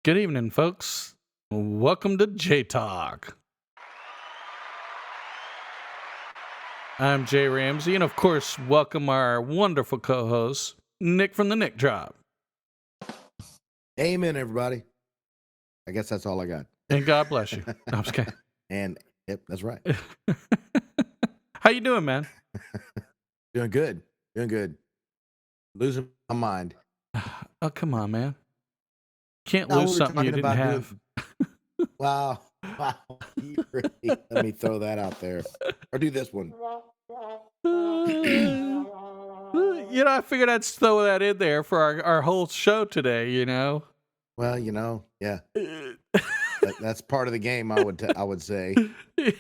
Good evening, folks. Welcome to JayTalk. I'm Jay Ramsey, and of course, welcome our wonderful co-host, Nick from the Nick Drop. Amen, everybody. I guess that's all I got. And God bless you. No, I'm just kidding. And yep, that's right. How you doing, man? Doing good. Doing good. Losing my mind. Oh, come on, man. Can't No, lose we were something you talking didn't about have. Wow. You really, let me throw that out there. Or do this one. I figured I'd throw that in there for our whole show today, Well, yeah. That's part of the game, I would say.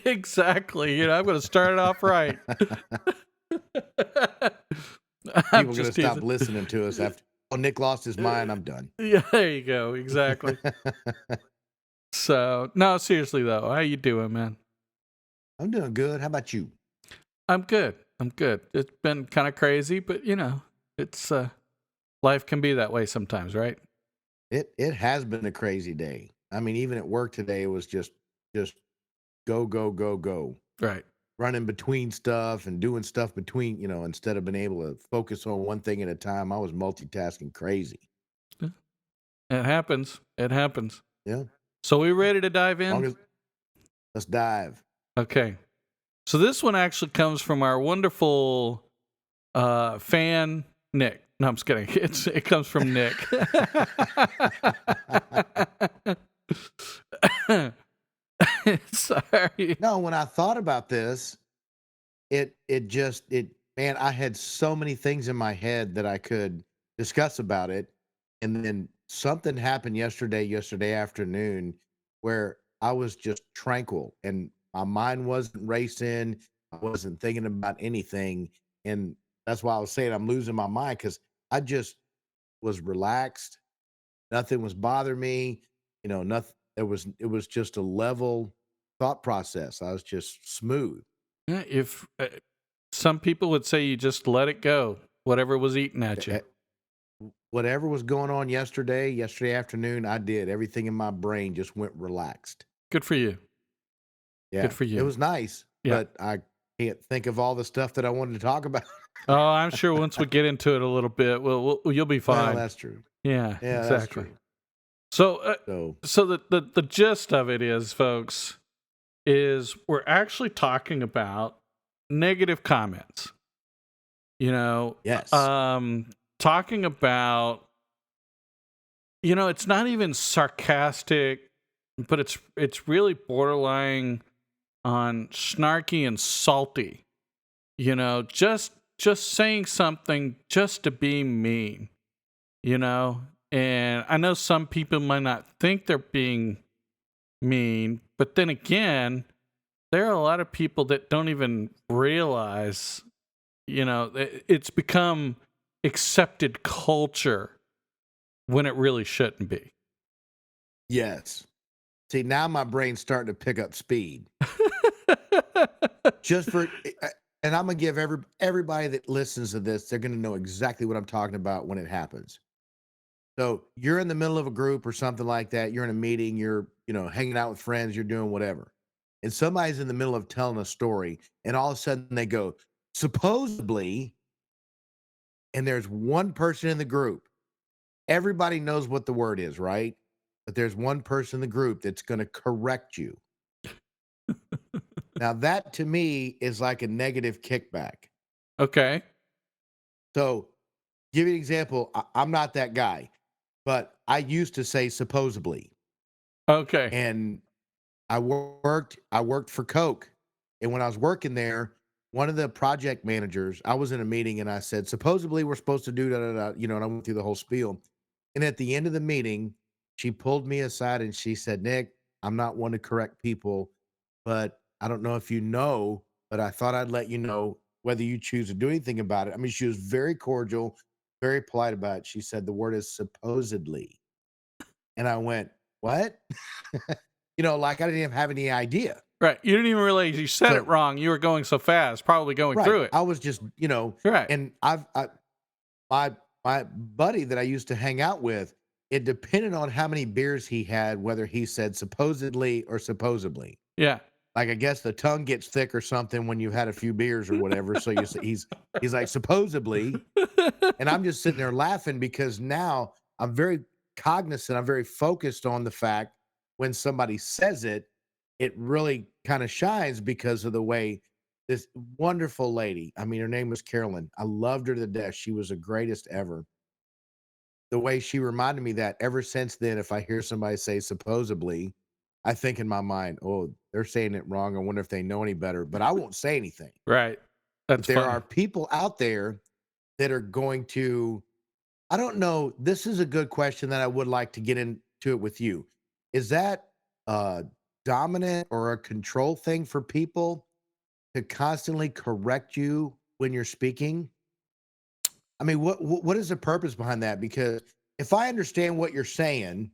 Exactly. I'm going to start it off right. People are going to stop listening to us after. Oh, Nick lost his mind. I'm done. Yeah, there you go. Exactly. So, no, seriously though, how you doing, man? I'm doing good. How about you? I'm good. It's been kind of crazy, but it's life can be that way sometimes, right? It has been a crazy day. I mean, even at work today, it was just go, go, go, go. Right. Running between stuff and doing stuff between, instead of being able to focus on one thing at a time, I was multitasking crazy. It happens. Yeah. So we ready to dive in? Let's dive. Okay. So this one actually comes from our wonderful fan, Nick. No, I'm just kidding. It comes from Nick. Sorry. No, when I thought about this, man, I had so many things in my head that I could discuss about it. And then something happened yesterday afternoon where I was just tranquil and my mind wasn't racing. I wasn't thinking about anything. And that's why I was saying I'm losing my mind, because I just was relaxed. Nothing was bothering me. Nothing. It was just a level thought process. I was just smooth. Yeah, if some people would say you just let it go, whatever was eating at you. Whatever was going on yesterday afternoon, I did. Everything in my brain just went relaxed. Good for you. Yeah. Good for you. It was nice, but I can't think of all the stuff that I wanted to talk about. Oh, I'm sure once we get into it a little bit, you'll be fine. Well, that's true. Yeah, exactly. That's true. So the gist of it is, folks, is we're actually talking about negative comments. Yes. Talking about, it's not even sarcastic, but it's really borderline on snarky and salty. Just saying something just to be mean. And I know some people might not think they're being mean, but then again, there are a lot of people that don't even realize, it's become accepted culture when it really shouldn't be. Yes. See, now my brain's starting to pick up speed. And I'm going to give everybody that listens to this, they're going to know exactly what I'm talking about when it happens. So you're in the middle of a group or something like that. You're in a meeting, you're, hanging out with friends, you're doing whatever. And somebody's in the middle of telling a story, and all of a sudden they go, supposedly, and there's one person in the group. Everybody knows what the word is, right? But there's one person in the group that's going to correct you. Now, that to me is like a negative kickback. Okay. So, give you an example. I'm not that guy, but I used to say supposedly. Okay. And I worked for Coke. And when I was working there, one of the project managers, I was in a meeting and I said, supposedly we're supposed to do da, da, da, and I went through the whole spiel. And at the end of the meeting, she pulled me aside and she said, Nick, I'm not one to correct people, but I don't know if you know, but I thought I'd let you know whether you choose to do anything about it. I mean, she was very cordial, very polite about it. She said the word is supposedly. And I went, what? Like I didn't even have any idea. Right. You didn't even realize you said it wrong. You were going so fast, probably going through it. I was just, right. And my buddy that I used to hang out with, it depended on how many beers he had, whether he said supposedly or supposedly. Yeah. Like, I guess the tongue gets thick or something when you've had a few beers or whatever. So you say he's like supposedly, and I'm just sitting there laughing because now I'm very cognizant, I'm very focused on the fact when somebody says it, it really kind of shines because of the way this wonderful lady, I mean, her name was Carolyn. I loved her to death. She was the greatest ever. The way she reminded me that ever since then, if I hear somebody say supposedly, I think in my mind, oh, they're saying it wrong. I wonder if they know any better, but I won't say anything. Right. But That's there funny. are people out there that are going to, I don't know. This is a good question that I would like to get into it with you. Is that dominant or a control thing for people to constantly correct you when you're speaking? I mean, what is the purpose behind that? Because if I understand what you're saying,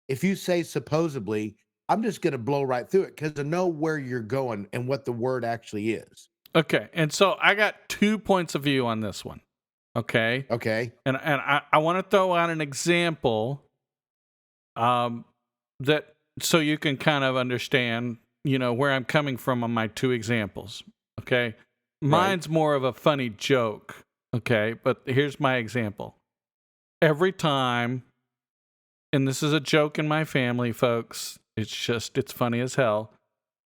if you say supposedly, I'm just going to blow right through it because I know where you're going and what the word actually is. Okay. And so I got 2 points of view on this one. Okay. Okay. And I want to throw out an example that so you can kind of understand, where I'm coming from on my 2 examples. Okay. Right. Mine's more of a funny joke. Okay. But here's my example. Every time, and this is a joke in my family, folks, it's funny as hell.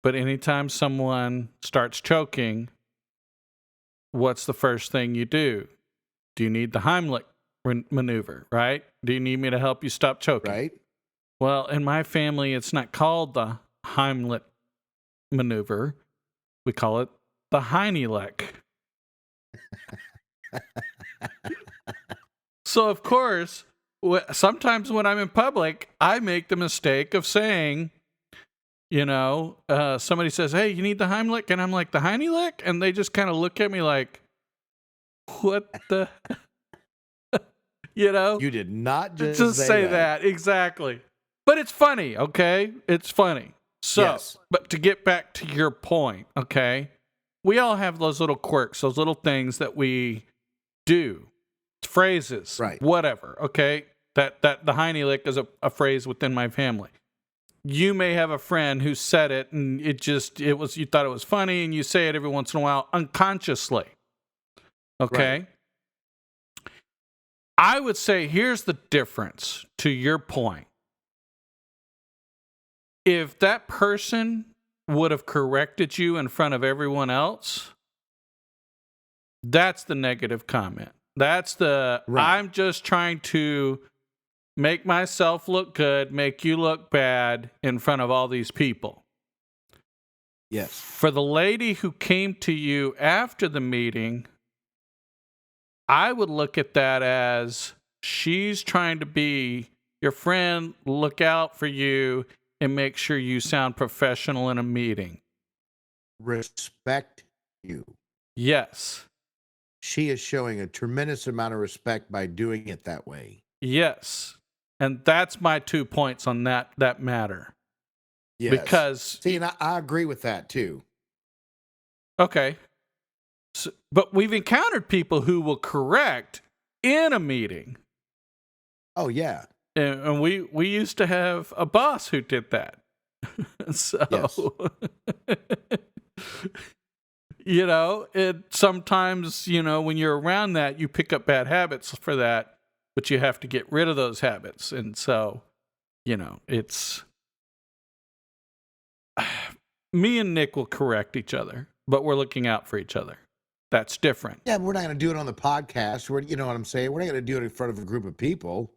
But anytime someone starts choking, what's the first thing you do? Do you need the Heimlich maneuver, right? Do you need me to help you stop choking? Right. Well, in my family, it's not called the Heimlich maneuver. We call it the Heinelech. So, of course, sometimes when I'm in public, I make the mistake of saying, somebody says, "Hey, you need the Heimlich?" And I'm like, "The Heinelech?" And they just kind of look at me like, "What the?" You did not just say that. Exactly. But it's funny, okay? It's funny. So, Yes. But to get back to your point, okay? We all have those little quirks, those little things that we do, phrases, Right. whatever, okay? That the Heinelech is a phrase within my family. You may have a friend who said it and you thought it was funny and you say it every once in a while unconsciously. Okay? Right. I would say here's the difference to your point. If that person would have corrected you in front of everyone else, that's the negative comment. That's the, Right. I'm just trying to make myself look good, make you look bad in front of all these people. Yes. For the lady who came to you after the meeting, I would look at that as she's trying to be your friend, look out for you, and make sure you sound professional in a meeting. Respect you. Yes. She is showing a tremendous amount of respect by doing it that way. Yes. And that's my 2 points on that matter. Yes. Because see, and I agree with that too. Okay. So, but we've encountered people who will correct in a meeting. Oh yeah. And we used to have a boss who did that. So Yes. sometimes, when you're around that, you pick up bad habits for that, but you have to get rid of those habits. And so, it's me and Nick will correct each other, but we're looking out for each other. That's different. Yeah, we're not going to do it on the podcast. You know what I'm saying? We're not going to do it in front of a group of people.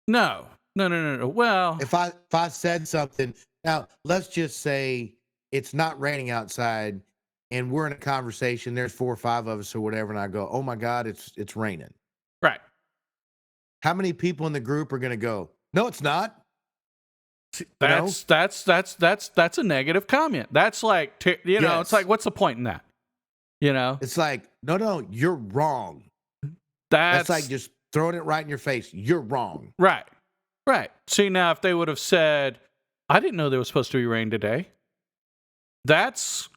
No. Well, If I said something, now let's just say it's not raining outside and we're in a conversation, there's 4 or 5 of us or whatever, and I go, "Oh my God, it's raining." right. How many people in the group are going to go, "No, it's not"? That's a negative comment. That's like, Yes. it's like, what's the point in that? It's like, no, you're wrong. That's like just throwing it right in your face. You're wrong. Right. See, now if they would have said, "I didn't know there was supposed to be rain today," that's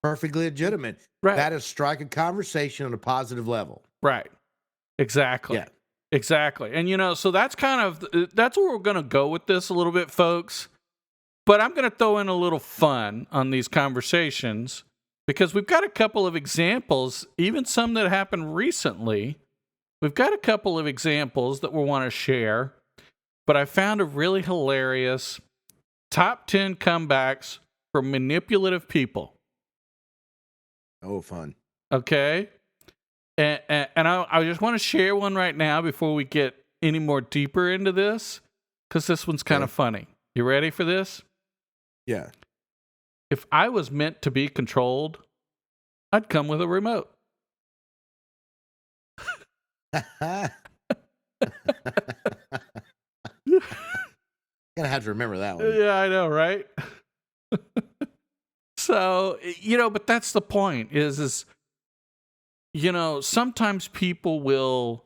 perfectly legitimate. Right. That is strike a conversation on a positive level. Right. Exactly. Yeah. Exactly. And so that's kind of that's where we're going to go with this a little bit, folks. But I'm going to throw in a little fun on these conversations because we've got a couple of examples, even some that happened recently. We've got a couple of examples that we want to share, but I found a really hilarious top 10 comebacks from manipulative people. Oh, fun. Okay. And I just want to share one right now before we get any more deeper into this, because this one's kind of funny. You ready for this? Yeah. If I was meant to be controlled, I'd come with a remote. Gonna have to remember that one. Yeah, I know, right? So, but that's the point is sometimes people will,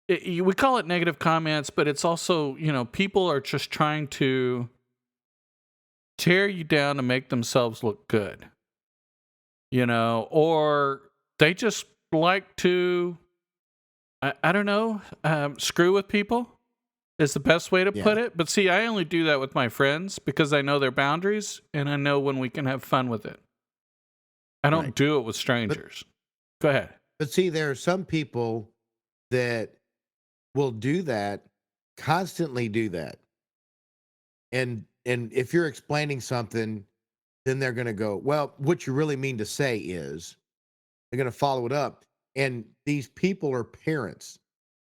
we call it negative comments, but it's also, people are just trying to tear you down to make themselves look good, or they just like to, I don't know, screw with people is the best way to put it. But see, I only do that with my friends because I know their boundaries and I know when we can have fun with it. I don't do it with strangers. Go ahead. But see, there are some people that will do that, constantly do that. And if you're explaining something, then they're going to go, well, what you really mean to say is, they're going to follow it up. And these people are parents.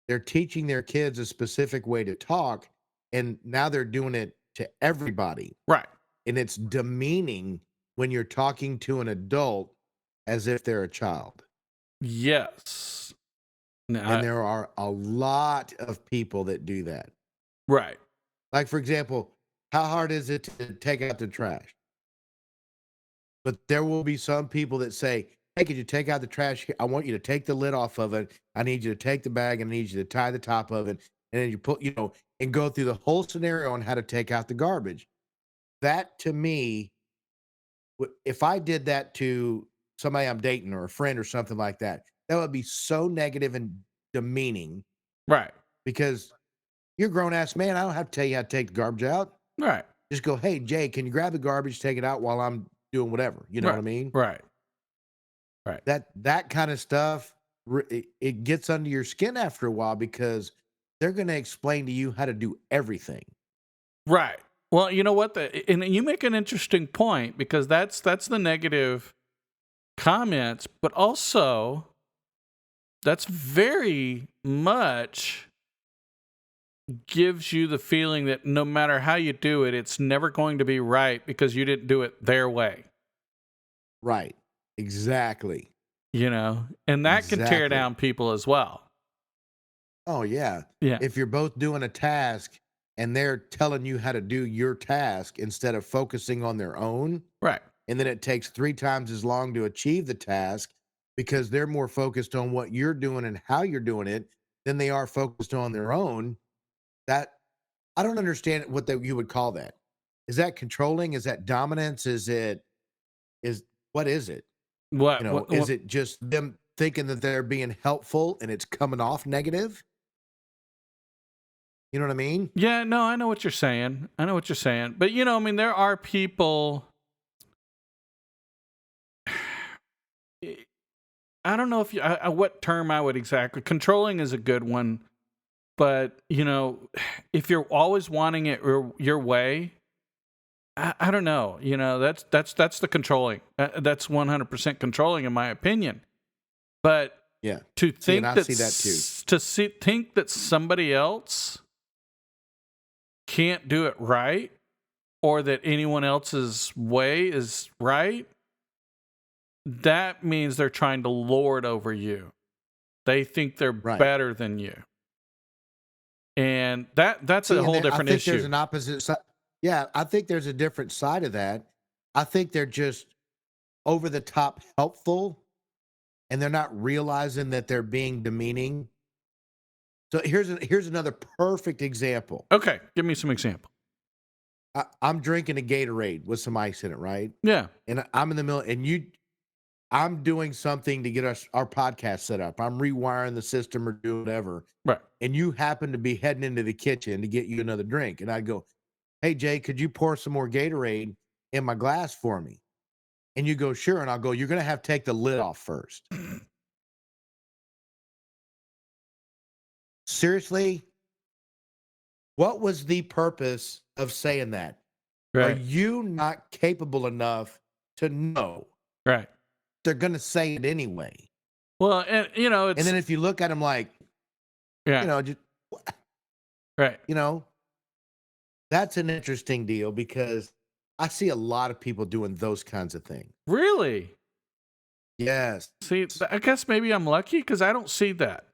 They're teaching their kids a specific way to talk, and now they're doing it to everybody. Right. And it's demeaning when you're talking to an adult as if they're a child. Yes. And there are a lot of people that do that. Right. Like, for example, how hard is it to take out the trash? But there will be some people that say, hey, could you take out the trash? I want you to take the lid off of it. I need you to take the bag and I need you to tie the top of it. And then you put, and go through the whole scenario on how to take out the garbage. That to me, if I did that to somebody I'm dating or a friend or something like that, that would be so negative and demeaning. Right. Because you're a grown ass man. I don't have to tell you how to take the garbage out. Right. Just go, hey, Jay, can you grab the garbage, take it out while I'm doing whatever? You know what I mean? Right. Right. That kind of stuff, it gets under your skin after a while because they're going to explain to you how to do everything. Right. Well, you know what? And you make an interesting point because that's the negative comments, but also that's very much gives you the feeling that no matter how you do it, it's never going to be right because you didn't do it their way. Right. Exactly. And that can tear down people as well. Oh, yeah. Yeah. If you're both doing a task and they're telling you how to do your task instead of focusing on their own. Right. And then it takes 3 times as long to achieve the task because they're more focused on what you're doing and how you're doing it than they are focused on their own. That I don't understand what you would call that. Is that controlling? Is that dominance? What is it? What, Is it just them thinking that they're being helpful and it's coming off negative? You know what I mean? Yeah, no, I know what you're saying. But there are people. I don't know if what term I would exactly. Controlling is a good one, but if you're always wanting it your way, I don't know. That's the controlling. That's 100% controlling in my opinion. But yeah, to think I see that too. Think that somebody else can't do it right, or that anyone else's way is right, that means they're trying to lord over you. They think they're better than you. And that's a whole different issue. There's an opposite side. Yeah, I think there's a different side of that. I think they're just over the top helpful and they're not realizing that they're being demeaning. So here's another perfect example. Okay, give me some example. I'm drinking a Gatorade with some ice in it, right? Yeah. And I'm in the middle, and I'm doing something to get our podcast set up. I'm rewiring the system or doing whatever. Right. And you happen to be heading into the kitchen to get you another drink. And I'd go, "Hey, Jay, could you pour some more Gatorade in my glass for me?" And you go, "Sure." And I'll go, "You're going to have to take the lid off first." Seriously? What was the purpose of saying that? Are Right. you not capable enough to know Right. they're going to say it anyway? Well, and And it's then if you look at them like, yeah. just, Right. that's an interesting deal because I see a lot of people doing those kinds of things. Really? Yes. See, I guess maybe I'm lucky because I don't see that.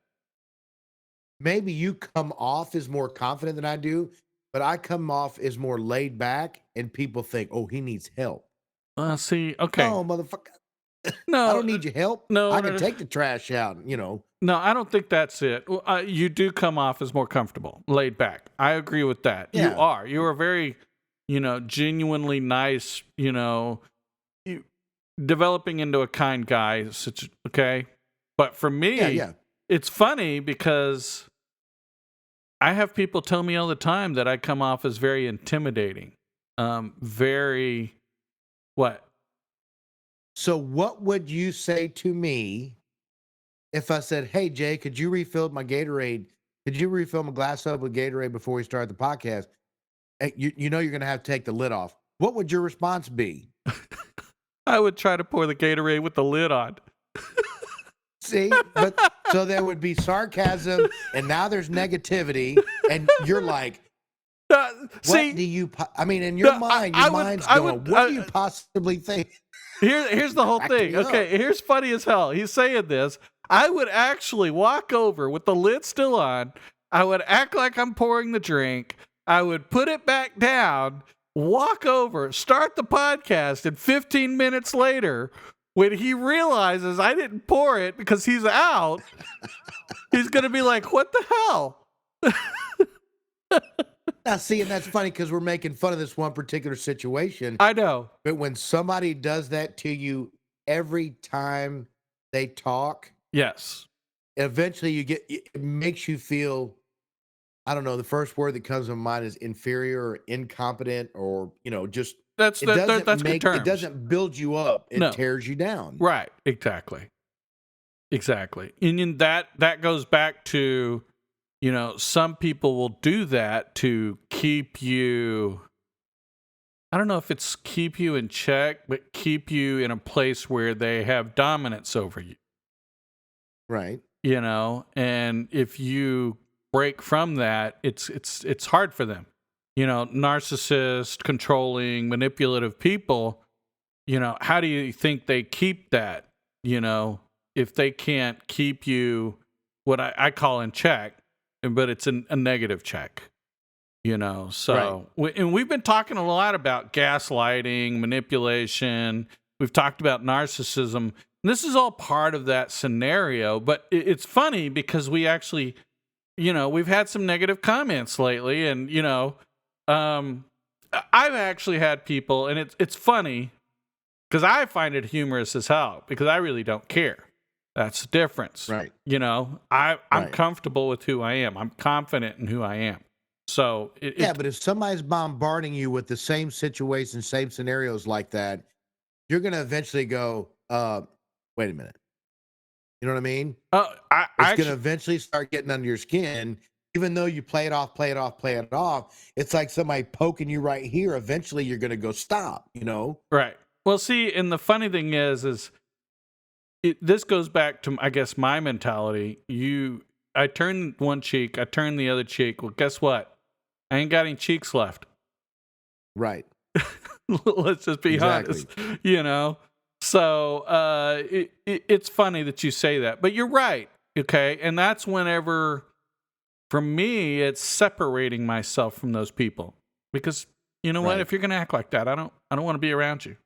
Maybe you come off as more confident than I do, but I come off as more laid back and people think, "Oh, he needs help." See, okay. No, motherfucker. I No, don't need your help. no, I no, can no. take the trash out, No, I don't think that's it. Well, you do come off as more comfortable, laid back. I agree with that. You Yeah. are. You are very, genuinely nice, you, developing into a kind guy. Okay. But for me, Yeah. it's funny because I have people tell me all the time that I come off as very intimidating. Very, what? So what would you say to me if I said, "Hey, Jay, could you refill my Gatorade? Could you refill my glass up with Gatorade before we start the podcast? Hey, you know you're going to have to take the lid off." What would your response be? I would try to pour the Gatorade with the lid on. See, but so there would be sarcasm, and now there's negativity, and you're like, "What See, do you?" I mean, in your mind, your mind's going, "What do you possibly think?" here's the whole Crack thing. me up. Okay, here's funny as hell. He's saying this. I would actually walk over with the lid still on. I would act like I'm pouring the drink. I would put it back down, walk over, start the podcast, and 15 minutes later, when he realizes I didn't pour it because he's out, he's going to be like, "What the hell?" Now, see, and that's funny because we're making fun of this one particular situation. I know. But when somebody does that to you every time they talk, Yes. eventually it makes you feel, I don't know, the first word that comes to mind is inferior or incompetent or, just That's it that, doesn't that's good make terms. it doesn't build you up. It No. tears you down. Right. Exactly. And then that goes back to, some people will do that to keep you. I don't know if it's keep you in check, but keep you in a place where they have dominance over you. Right. And if you break from that, it's hard for them. Narcissist, controlling, manipulative people, how do you think they keep that? If they can't keep you what I call in check, but it's a negative check. So and we've been talking a lot about gaslighting, manipulation. We've talked about narcissism. And this is all part of that scenario, but it's funny because we actually, we've had some negative comments lately, and I've actually had people, and it's funny because I find it humorous as hell because I really don't care. That's the difference. Right. I'm comfortable with who I am. I'm confident in who I am. So but if somebody's bombarding you with the same situation, same scenarios like that, you're going to eventually go, wait a minute. You know what I mean? It's going to eventually start getting under your skin. Even though you play it off, it's like somebody poking you right here. Eventually, you're going to go stop, Right. Well, see, and the funny thing is this goes back to, I guess, my mentality. I turn one cheek, I turn the other cheek. Well, guess what? I ain't got any cheeks left. Right. Let's just be honest, So it's funny that you say that, but you're right. Okay. And that's whenever, for me, it's separating myself from those people because what? If you're going to act like that, I don't want to be around you.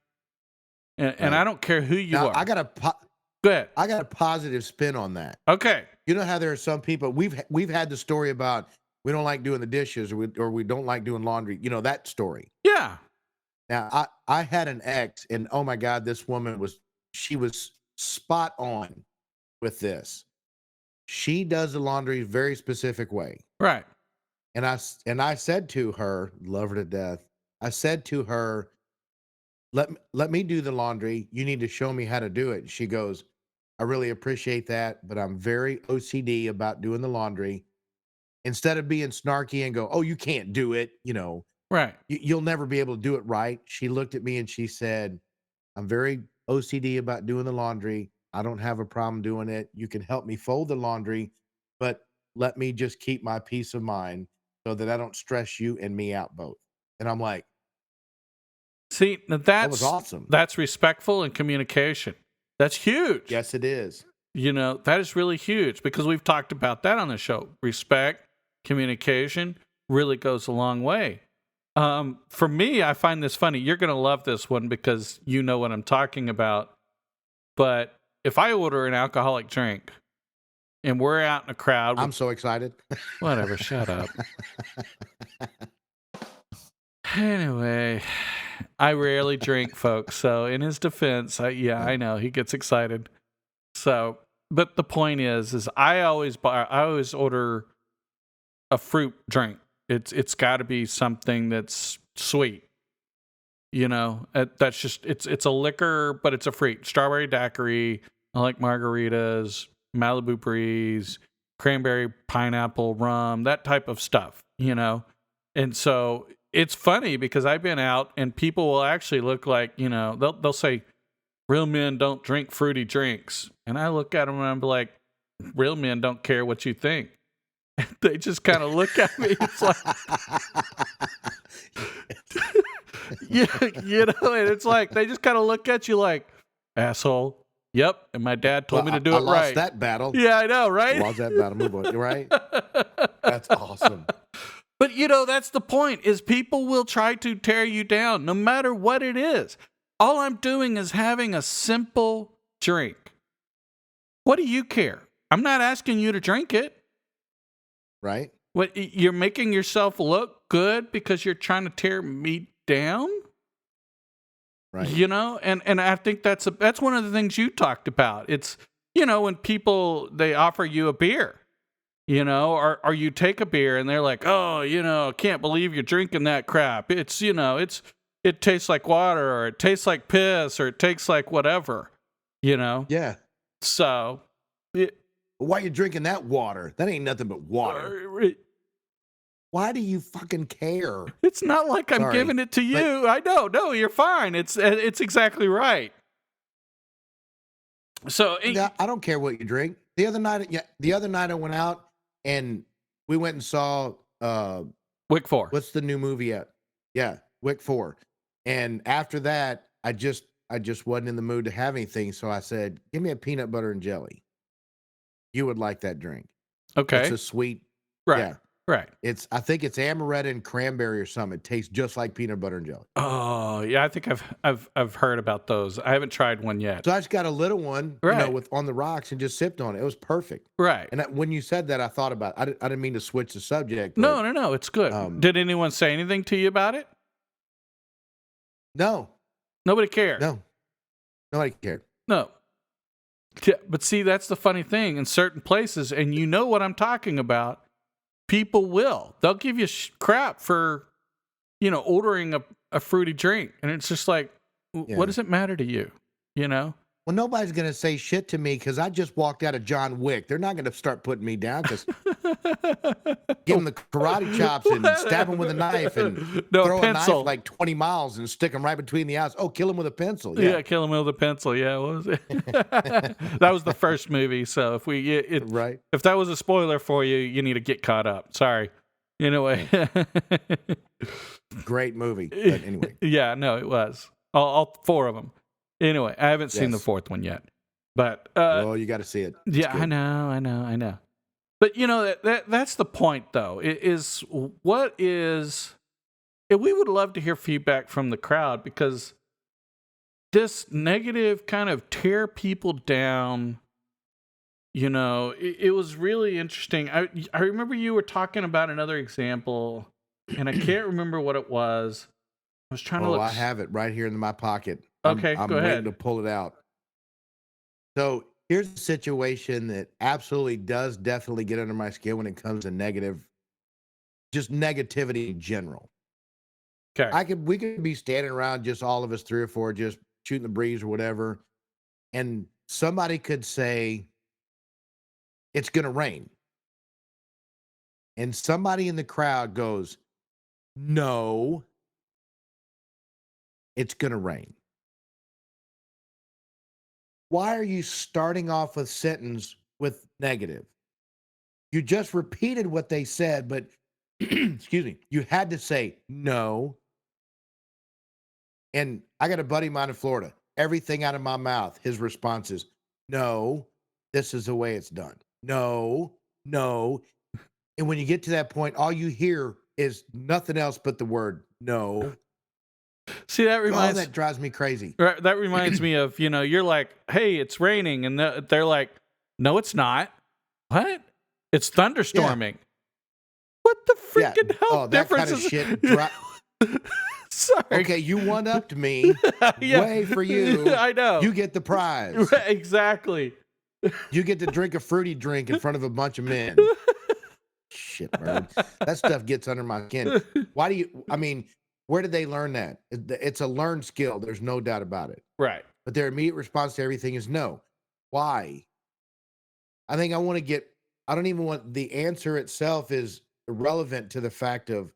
And I don't care who you are. Go ahead. I got a positive spin on that. Okay. You know how there are some people we've had the story about we don't like doing the dishes or we don't like doing laundry. That story. Yeah. Now I had an ex, and oh my God, this woman was she was spot on with this. She does the laundry a very specific way. Right. And I said to her, love her to death. I said to her, let me do the laundry. You need to show me how to do it. She goes, I really appreciate that, but I'm very OCD about doing the laundry. Instead of being snarky and go, oh, you can't do it, Right. you'll never be able to do it right. She looked at me and she said, I'm very OCD about doing the laundry. I don't have a problem doing it. You can help me fold the laundry, but let me just keep my peace of mind so that I don't stress you and me out both. And I'm like, See, now that was awesome. that's respectful and communication. That's huge. Yes, it is. That is really huge because we've talked about that on the show. Respect, communication really goes a long way. For me, I find this funny. You're going to love this one because you know what I'm talking about. But if I order an alcoholic drink and we're out in a crowd, I'm so excited. Whatever, shut up. Anyway, I rarely drink, folks. So in his defense, I know he gets excited. So, but the point is I always order a fruit drink. It's got to be something that's sweet. That's just it's a liquor, but it's a fruit. Strawberry daiquiri. I like margaritas, Malibu breeze, cranberry, pineapple, rum, that type of stuff. And so it's funny because I've been out and people will actually look like they'll say, real men don't drink fruity drinks, and I look at them and I'm like, real men don't care what you think. They just kind of look at me. It's like, and it's like they just kind of look at you like, asshole. Yep, and my dad told me to do it right. I lost that battle. Yeah, I know, right? Lost that battle. Move on, right? That's awesome. But that's the point. Is people will try to tear you down, no matter what it is. All I'm doing is having a simple drink. What do you care? I'm not asking you to drink it. Right. What, you're making yourself look good because you're trying to tear me down? Right. And I think that's one of the things you talked about. It's, when people, they offer you a beer, or you take a beer and they're like, oh, I can't believe you're drinking that crap. It's, it tastes like water, or it tastes like piss, or it tastes like whatever, Yeah. So. Why you drinking that water? That ain't nothing but water. Why do you fucking care? It's not like I'm giving it to you. I know. No, you're fine. It's exactly right. So I don't care what you drink. The other night I went out and we went and saw Wick 4. What's the new movie yet? Yeah, Wick 4. And after that, I just wasn't in the mood to have anything, so I said, "Give me a peanut butter and jelly." You would like that drink. Okay. It's a sweet. Right. Yeah. Right. I think it's amaretto and cranberry or something. It tastes just like peanut butter and jelly. Oh, yeah, I think I've heard about those. I haven't tried one yet. So I just got a little one, with on the rocks and just sipped on it. It was perfect. Right. And when you said that, I thought about it. I didn't mean to switch the subject. No, it's good. Did anyone say anything to you about it? No. Nobody cared. No. Nobody cared. No. But see, that's the funny thing. In certain places, and you know what I'm talking about, people will. They'll give you crap for, ordering a fruity drink. And it's just like, what does it matter to you? Well, nobody's going to say shit to me because I just walked out of John Wick. They're not going to start putting me down because give them the karate chops and stab them with a knife and throw a knife like 20 miles and stick them right between the eyes. Oh, kill him with a pencil. Yeah, kill him with a pencil. Yeah, what was it? That was the first movie. So if if that was a spoiler for you, you need to get caught up. Sorry. Anyway. Great movie. But anyway. Yeah, no, it was. All 4 of them. Anyway, I haven't seen the 4th one yet, but you got to see it. It's good. I know. But that's the point, though. We would love to hear feedback from the crowd because this negative kind of tear people down. It was really interesting. I remember you were talking about another example, and I can't remember what it was. I was trying to look. I have it right here in my pocket. Okay, I'm go ahead. waiting to pull it out. So here's a situation that absolutely does definitely get under my skin when it comes to just negativity in general. Okay. We could be standing around, just all of us, three or four, just shooting the breeze or whatever, and somebody could say it's going to rain, and somebody in the crowd goes, "No, it's going to rain." Why are you starting off a sentence with negative? You just repeated what they said, but excuse me, you had to say no. And I got a buddy of mine in Florida. Everything out of my mouth, his response is, "No, this is the way it's done. No, no." And when you get to that point, all you hear is nothing else but the word no. See, that Oh, reminds that drives me crazy. that reminds me of, you're like, "Hey, it's raining," and they're like, "No, it's not." What? It's Yeah, thunderstorming. What the yeah. freaking hell Oh, that difference kind of is? shit. Sorry. Okay, you one upped me. Yeah, Way for you. I know. You get the prize. Right, exactly. You get to drink a fruity drink in front of a bunch of men. Shit, bird. That stuff gets under my skin. Why do you? I mean, where did they learn that? It's a learned skill. There's no doubt about it. Right. But their immediate response to everything is no. Why? I think I want to get. I don't even want the answer itself is irrelevant to the fact of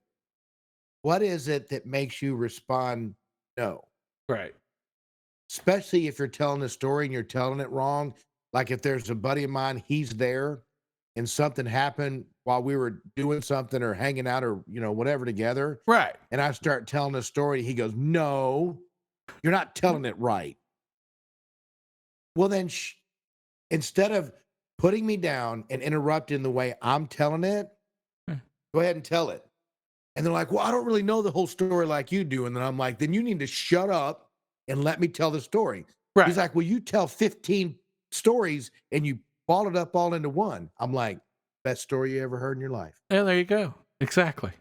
what is it that makes you respond no, Right. especially if you're telling a story and you're telling it wrong. Like if there's a buddy of mine, he's there and something happened while we were doing something or hanging out or whatever together, Right. and I start telling a story, he goes, "No, you're not telling it right." Well, then instead of putting me down and interrupting the way I'm telling it, Hmm. go ahead and tell it. And they're like, "Well, I don't really know the whole story like you do." And then I'm like, "Then you need to shut up and let me tell the story." He's Right. like, "Well, you tell 15 stories and you ball it up all into one." I'm like, "Best story you ever heard in your life." Yeah, there you go. Exactly.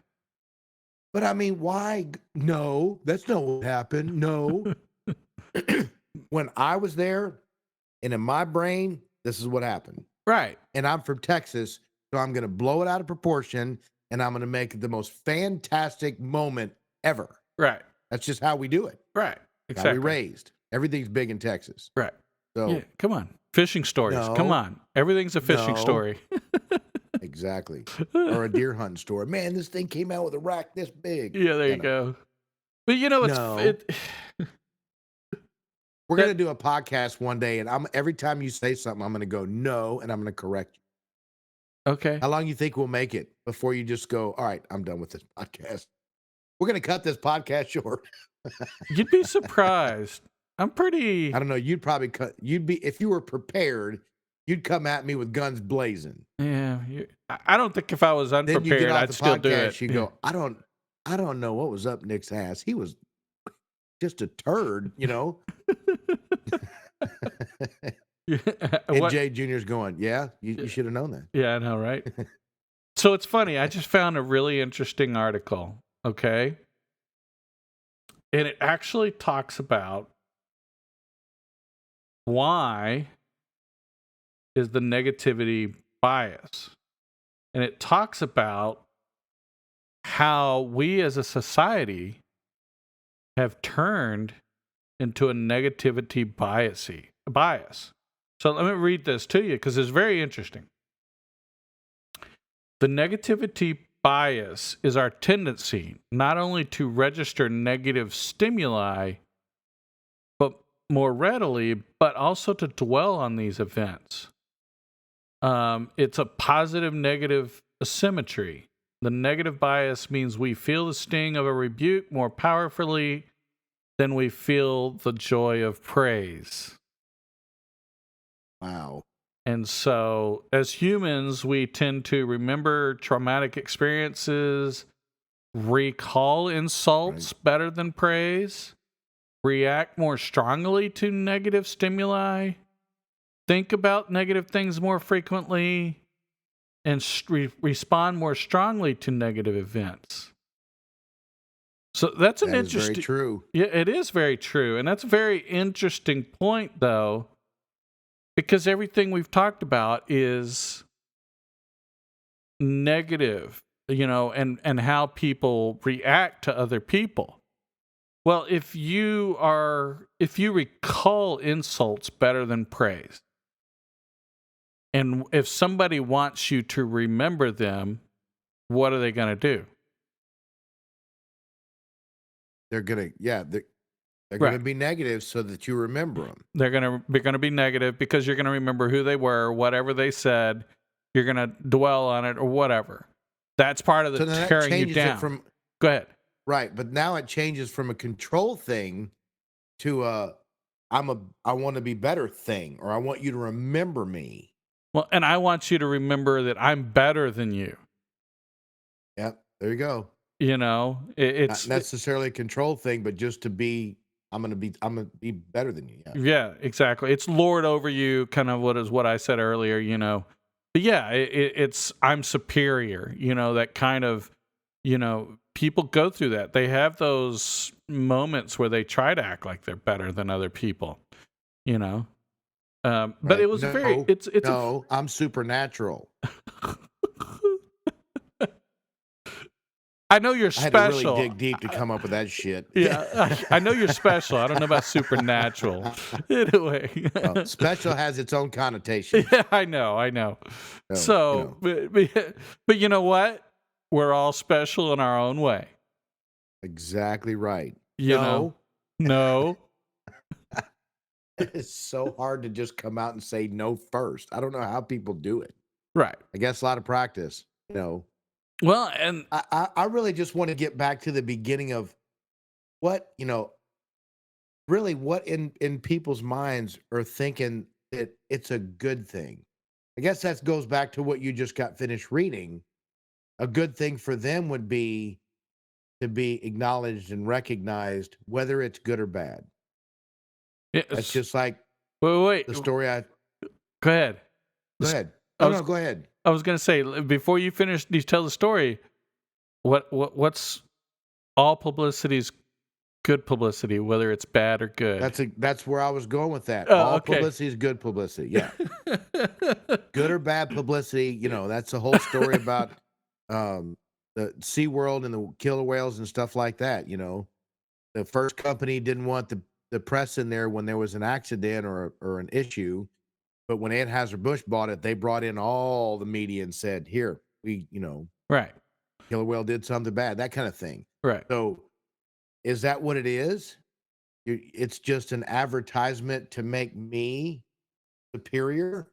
But I mean, why? No, that's not what happened. No. When I was there and in my brain, this is what happened. Right. And I'm from Texas, so I'm going to blow it out of proportion and I'm going to make it the most fantastic moment ever. Right. That's just how we do it. Right. How we Exactly. raised. Everything's big in Texas. Right. So Yeah. Come on. Fishing stories. Come no, on. Everything's a fishing no, story. exactly. Or a deer hunting story. Man, this thing came out with a rack this big. Yeah, there you go. But No. We're that- going to do a podcast one day, and every time you say something, I'm going to go no, and I'm going to correct you. okay. How long you think we'll make it before you just go, "All right, I'm done with this podcast. We're going to cut this podcast short." You'd be surprised. I'm pretty. I don't know. You'd probably if you were prepared, you'd come at me with guns blazing. Yeah. I don't think if I was Then you get unprepared, off I'd the still do podcast, it. you go, I don't know what was up Nick's ass. He was just a turd, Yeah. And What? Jay Jr.'s going, "Yeah, you should have known that." Yeah, I know, right? So it's funny. I just found a really interesting article. Okay. And it actually talks about why is the negativity bias. And it talks about how we as a society have turned into a negativity bias. So let me read this to you because it's very interesting. The negativity bias is our tendency not only to register negative stimuli, but more readily, but also to dwell on these events. It's a positive negative asymmetry. The negative bias means we feel the sting of a rebuke more powerfully than we feel the joy of praise. Wow. And so, as humans, we tend to remember traumatic experiences, recall insults better than praise, react more strongly to negative stimuli, think about negative things more frequently, and respond more strongly to negative events. So that's an That is interesting. very true. Yeah, it is very true, and that's a very interesting point, though, because everything we've talked about is negative, and how people react to other people. Well, if you recall insults better than praise, and if somebody wants you to remember them, what are they going to do? They're gonna, yeah, they're gonna Right. be negative so that you remember them. They're gonna be negative because you're gonna remember who they were, whatever they said. You're gonna dwell on it or whatever. That's part of the So then that tearing you changes it down. from Go ahead. right, but now it changes from a control thing to a I want to be better thing, or I want you to remember me. Well, and I want you to remember that I'm better than you. Yep, there you go. Not It's necessarily a control thing, but just to be, I'm gonna be better than you. Yeah, yeah, exactly. It's lord over you, kind of what I said earlier. But yeah, it's I'm superior. That kind of, people go through that. They have those moments where they try to act like they're better than other people. You know, but right. it was No, it's no, I'm supernatural. I know you're I had to really special. dig deep to come up with that shit. Yeah, I know you're special. I don't know about supernatural. Anyway, Well, special has its own connotation. yeah, I know. So, So, but you know what? We're all special in our own way. exactly right. You know? No, No. it's so hard to just come out and say no first. I don't know how people do it. Right. I guess a lot of practice. Well, and I really just want to get back to the beginning of what, really what in people's minds are thinking that it's a good thing. I guess that goes back to what you just got finished reading. A good thing for them would be to be acknowledged and recognized, whether it's good or bad. That's it's, just like wait. the story Go ahead. go ahead. I No, was no, go ahead. I was gonna say before you finish, you tell the story. What's all publicity is good publicity, whether it's bad or good. That's where I was going with that. Oh, All okay. publicity is good publicity. Yeah. Good or bad publicity, that's the whole story about the SeaWorld and the killer whales and stuff like that. The first company didn't want the press in there when there was an accident or an issue. But when Anheuser-Busch bought it, they brought in all the media and said, here, Right. killer whale did something bad, that kind of thing. Right. So is that what it is? It's just an advertisement to make me superior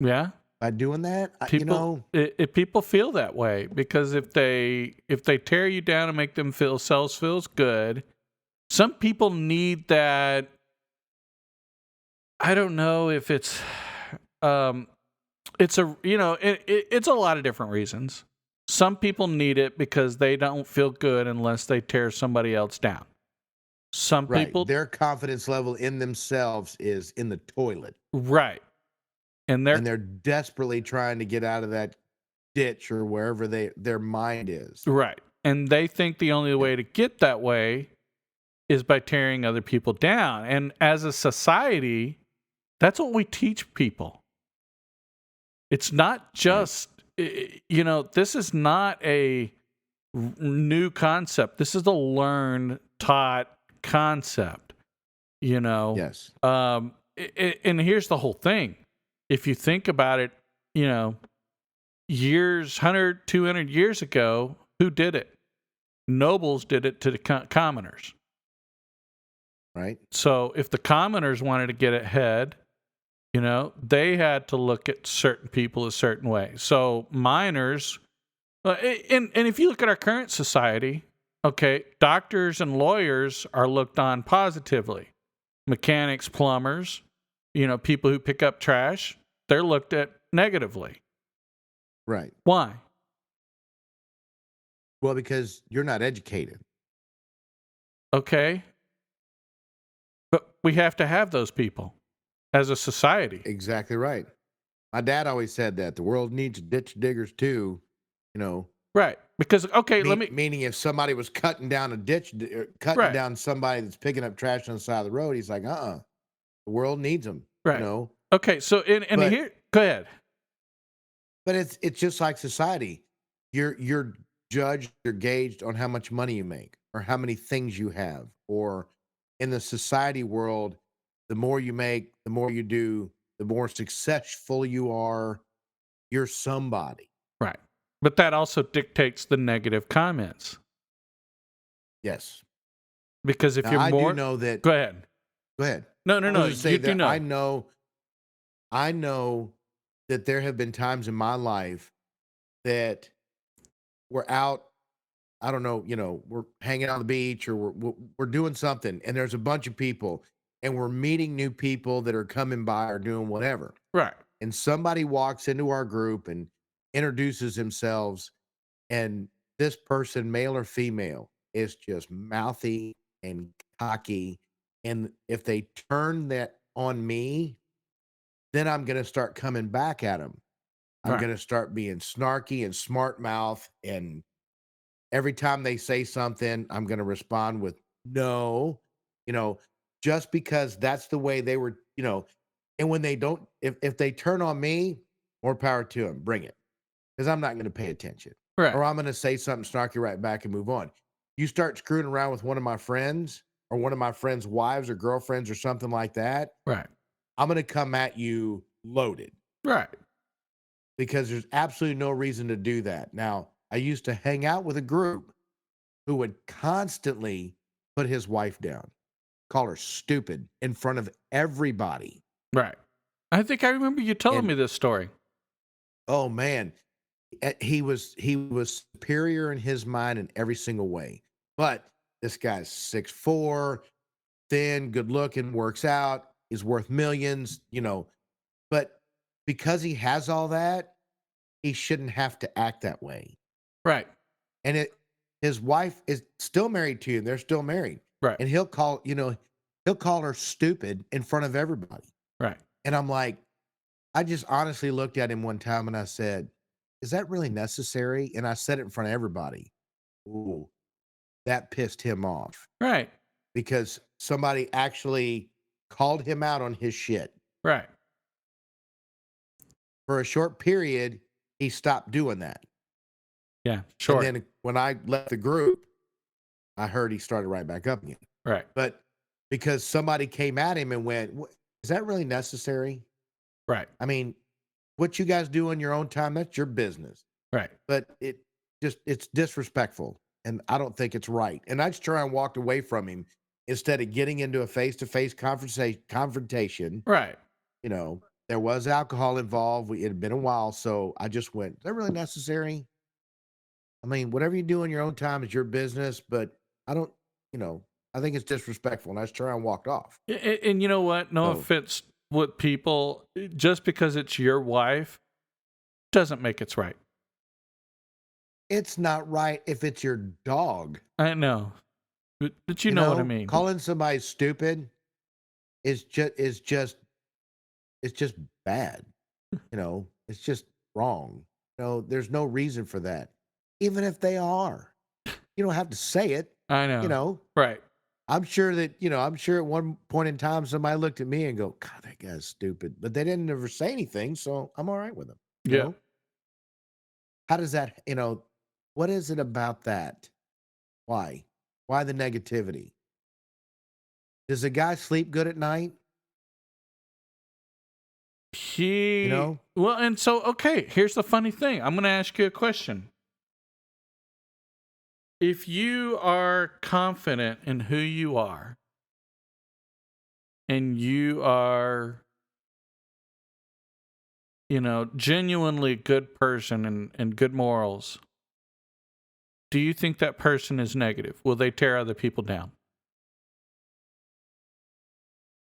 Yeah. by doing that? If people feel that way because if they tear you down and make them feels good, some people need that. I don't know if it's it's it's a lot of different reasons. Some people need it because they don't feel good unless they tear somebody else down. Some right. people, Their confidence level in themselves is in the toilet. right, and they're desperately trying to get out of that ditch or wherever their mind is. right, and they think the only way to get that way is by tearing other people down. And as a society, that's what we teach people. It's not just, this is not a new concept. This is a learned, taught concept, Yes. And here's the whole thing. If you think about it, years, 100, 200 years ago, who did it? Nobles did it to the commoners. Right. So if the commoners wanted to get ahead, they had to look at certain people a certain way. So miners, and if you look at our current society, okay, doctors and lawyers are looked on positively. Mechanics, plumbers, people who pick up trash, they're looked at negatively. Right. Why? Well, because you're not educated. Okay. But we have to have those people as a society. Exactly right. My dad always said that the world needs ditch diggers too, Right. Because, okay, meaning if somebody was cutting down a ditch, cutting Right. down somebody that's picking up trash on the side of the road, he's like, The world needs them, you Right. know. Okay. So, and But here, go ahead. but it's just like society. You're judged, you're gauged on how much money you make or how many things you have. Or in the society world, the more you make, the more you do, the more successful you are, you're somebody. Right. But that also dictates the negative comments. Yes. Because if Now you're I do more, know that. go ahead. Go ahead. No, no, I was no. gonna say You do that know. I know that there have been times in my life that we're out, I don't know, we're hanging out on the beach or we're doing something and there's a bunch of people and we're meeting new people that are coming by or doing whatever. Right. And somebody walks into our group and introduces themselves, and this person, male or female, is just mouthy and cocky. And if they turn that on me, then I'm gonna start coming back at them. I'm Right. gonna start being snarky and smart mouth, and every time they say something, I'm gonna respond with no, you know, just because that's the way they were, and when they don't, if they turn on me, more power to them, bring it. Because I'm not gonna pay attention. Right. Or I'm gonna say something snarky right back and move on. You start screwing around with one of my friends or one of my friends' wives or girlfriends or something like that, Right. I'm gonna come at you loaded Right. because there's absolutely no reason to do that. Now, I used to hang out with a group who would constantly put his wife down, call her stupid in front of everybody. Right. I think I remember you telling And me this story. oh man, he was superior in his mind in every single way. But this guy's 6'4", thin, good looking, works out, is worth millions, but because he has all that, he shouldn't have to act that way. Right. And his wife is still married to you, and they're still married. Right. And he'll call her stupid in front of everybody. Right. And I'm like, I just honestly looked at him one time and I said, "Is that really necessary?" And I said it in front of everybody. Ooh, that pissed him off Right. because somebody actually called him out on his shit. Right. For a short period, he stopped doing that. Yeah. And Sure. then when I left the group, I heard he started right back up again. Right. But because somebody came at him and went, Is that really necessary? Right. I mean, what you guys do in your own time, that's your business. Right. But it's disrespectful. And I don't think it's right. And I just try and walked away from him instead of getting into a face-to-face confrontation. Right. There was alcohol involved. It had been a while. So I just went, Is that really necessary? I mean, whatever you do in your own time is your business, but I don't, I think it's disrespectful. And I just turned around and walked off. And you know what? No So offense with people, just because it's your wife doesn't make it's right. it's not right if it's your dog. I know. But you know what I mean. Calling somebody stupid is just it's just bad. It's just wrong. There's no reason for that. Even if they are. You don't have to say it, I you know. know. Right. I'm sure at one point in time somebody looked at me and go, God, that guy's stupid. But they didn't ever say anything, so I'm all right with them. You Yeah. know? How does that, what is it about that? Why? Why the negativity? Does a guy sleep good at night? You He know? well, and so okay, here's the funny thing. I'm going to ask you a question. If you are confident in who you are and you are, genuinely good person and good morals, do you think that person is negative? Will they tear other people down?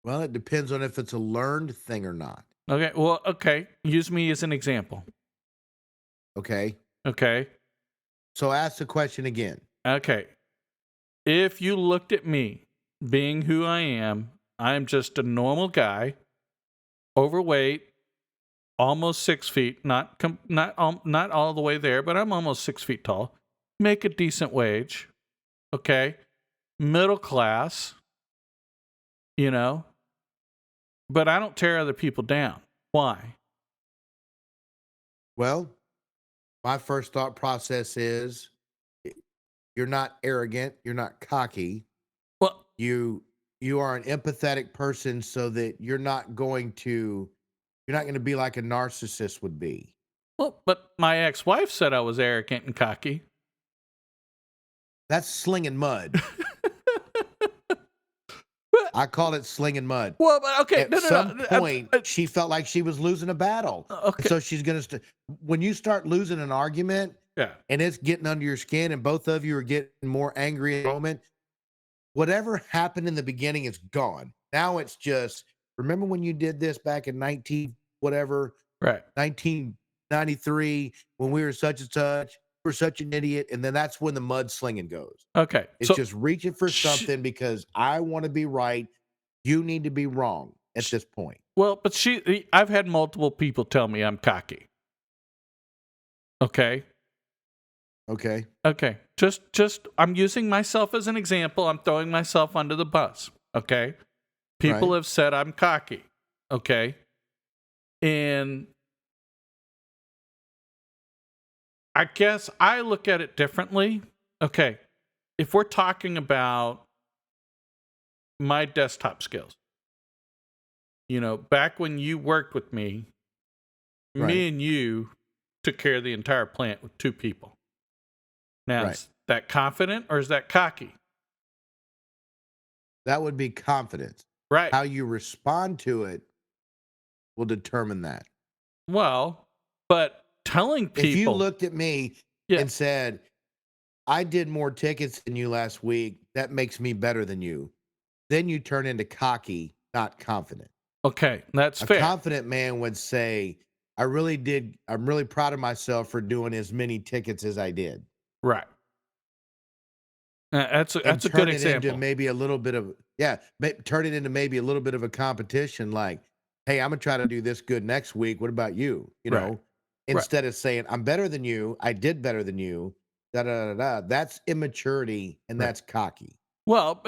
Well, it depends on if it's a learned thing or not. Okay. Well, okay. Use me as an example. Okay. Okay. So ask the question again. Okay. If you looked at me being who I am, I'm just a normal guy, overweight, almost 6 feet, not all the way there, but I'm almost 6 feet tall. Make a decent wage, okay, middle class, you know, but I don't tear other people down. Why? Well, my first thought process is you're not arrogant, you're not cocky. Well, You are an empathetic person so that you're not going to be like a narcissist would be. but my ex-wife said I was arrogant and cocky. That's slinging mud. I call it slinging mud. Well, but okay, At some point, she felt like she was losing a battle. Okay. So she's going to, when you start losing an argument Yeah. and it's getting under your skin and both of you are getting more angry at the moment, whatever happened in the beginning is gone. Now it's just, remember when you did this back in 1993 when we were such and such, we're such an idiot. And then that's when the mud slinging goes. Okay. It's just reaching for something because I want to be right. You need to be wrong at this point. Well, but I've had multiple people tell me I'm cocky. Okay. Okay. Okay. Just I'm using myself as an example. I'm throwing myself under the bus. Okay. People have said I'm cocky. Okay. And I guess I look at it differently. Okay. If we're talking about my desktop skills, back when you worked with me, me and you took care of the entire plant with 2 people. Now, is that confident or is that cocky? That would be confidence. Right. How you respond to it will determine that. Well, but telling people. If you looked at me and said, I did more tickets than you last week, that makes me better than you. Then you turn into cocky, not confident. Okay, that's fair. A confident man would say, I'm really proud of myself for doing as many tickets as I did. Right. That's a good example. Into maybe a little bit of turn it into maybe a little bit of a competition. Like, hey, I'm gonna try to do this good next week. What about you? Instead of saying I'm better than you, I did better than you. Da da da da. That's immaturity and that's cocky. Well,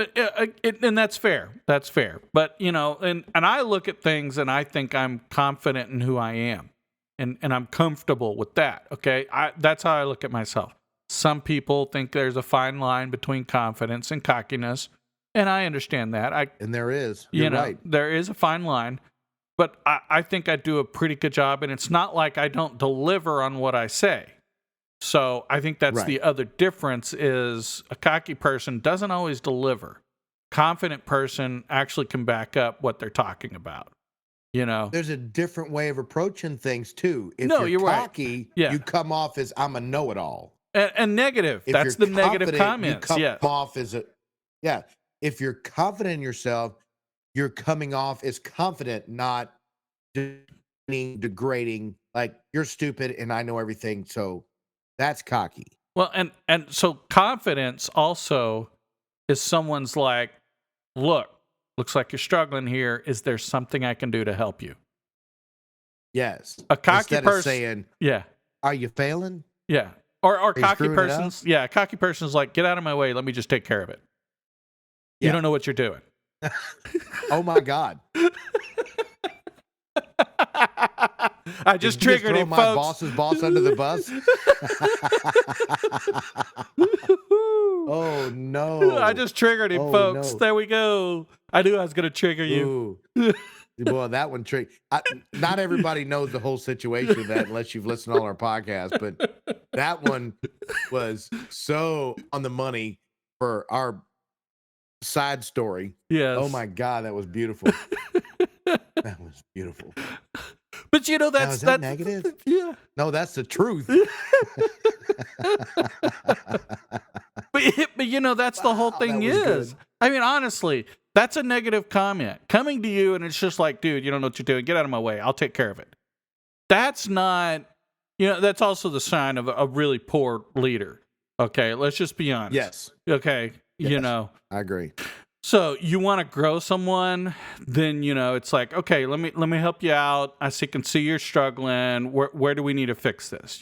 and that's fair. That's fair. But and I look at things and I think I'm confident in who I am, and I'm comfortable with that. Okay, that's how I look at myself. Some people think there's a fine line between confidence and cockiness, and I understand that. And there is. You're right. There is a fine line, but I think I do a pretty good job, and it's not like I don't deliver on what I say. So I think that's the other difference is a cocky person doesn't always deliver. Confident person actually can back up what they're talking about. There's a different way of approaching things too. If you're cocky, you come off as I'm a know-it-all. And negative. That's the negative comments. You come off as if you're confident in yourself, you're coming off as confident, not degrading, like you're stupid and I know everything. So that's cocky. Well, and so confidence also is someone's like, look, looks like you're struggling here. Is there something I can do to help you? Yes. A cocky Instead person of saying, are you failing? Yeah. Or cocky person's cocky person's like, get out of my way, let me just take care of it. You don't know what you're doing. Oh my God. I just triggered him, my folks. boss's boss under the bus. Oh no. I just triggered him, folks. No. There we go. I knew I was gonna trigger you. Boy, that one not everybody knows the whole situation of that unless you've listened to all our podcasts, but that one was so on the money for our side story. Yes. Oh my God, that was beautiful. That was beautiful. But that's negative. Yeah. No, that's the truth. but that's the whole thing is. Good. I mean, honestly, that's a negative comment coming to you, and it's just like, dude, you don't know what you're doing. Get out of my way. I'll take care of it. That's not, that's also the sign of a really poor leader. Okay, let's just be honest. Yes. Okay, I agree. So you want to grow someone, then it's like, okay, let me help you out. I can see you're struggling. Where do we need to fix this?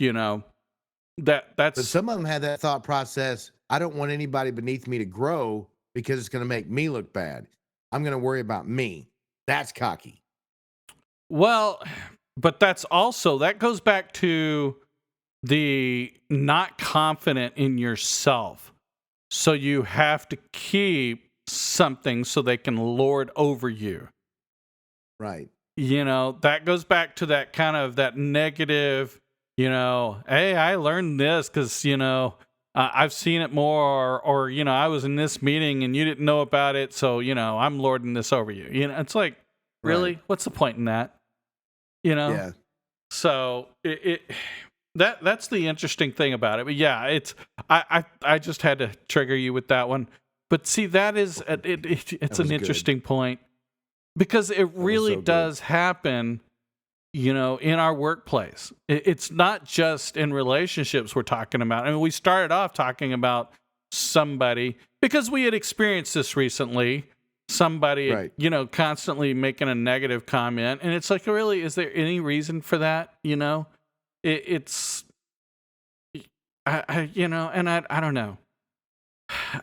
That's. But some of them had that thought process. I don't want anybody beneath me to grow because it's going to make me look bad. I'm going to worry about me. That's cocky. Well, but that goes back to the not confident in yourself. So you have to keep something so they can lord over you. Right. That goes back to that kind of that negative, hey, I learned this because, I've seen it more, or, I was in this meeting and you didn't know about it. So, I'm lording this over you. It's like, Right. really? What's the point in that? You know? Yeah. So that's the interesting thing about it. But yeah, I just had to trigger you with that one. But see, that is it's an was good. interesting point because it really so good. does happen, in our workplace. It's not just in relationships we're talking about. I mean, we started off talking about somebody because we had experienced this recently. Somebody, Right. constantly making a negative comment, and it's like, really, is there any reason for that? It's, and I don't know.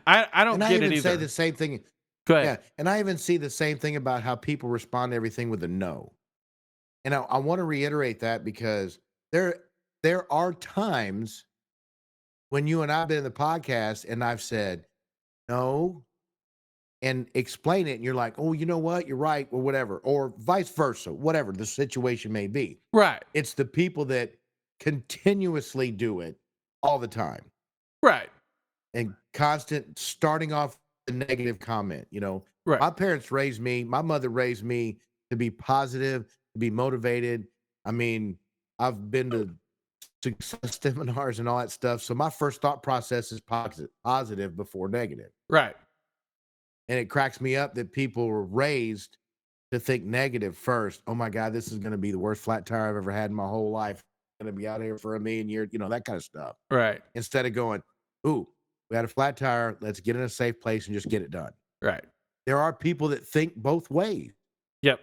I don't And I get it even say either. the same thing. Go ahead. Yeah. And I even see the same thing about how people respond to everything with a no. And I want to reiterate that because there are times when you and I've been in the podcast and I've said no and explain it, and you're like, oh, you know what, you're right, or whatever, or vice versa, whatever the situation may be. Right. It's the people that continuously do it all the time Right. and constant starting off the negative comment. Right. My parents raised me, my mother raised me to be positive, to be motivated. I mean, I've been to success seminars and all that stuff. So my first thought process is positive before negative. Right. And it cracks me up that people were raised to think negative first. Oh my God, this is going to be the worst flat tire I've ever had in my whole life. I'm going to be out here for a million years, that kind of stuff. Right. Instead of going, ooh, we had a flat tire. Let's get in a safe place and just get it done. Right. There are people that think both ways. Yep.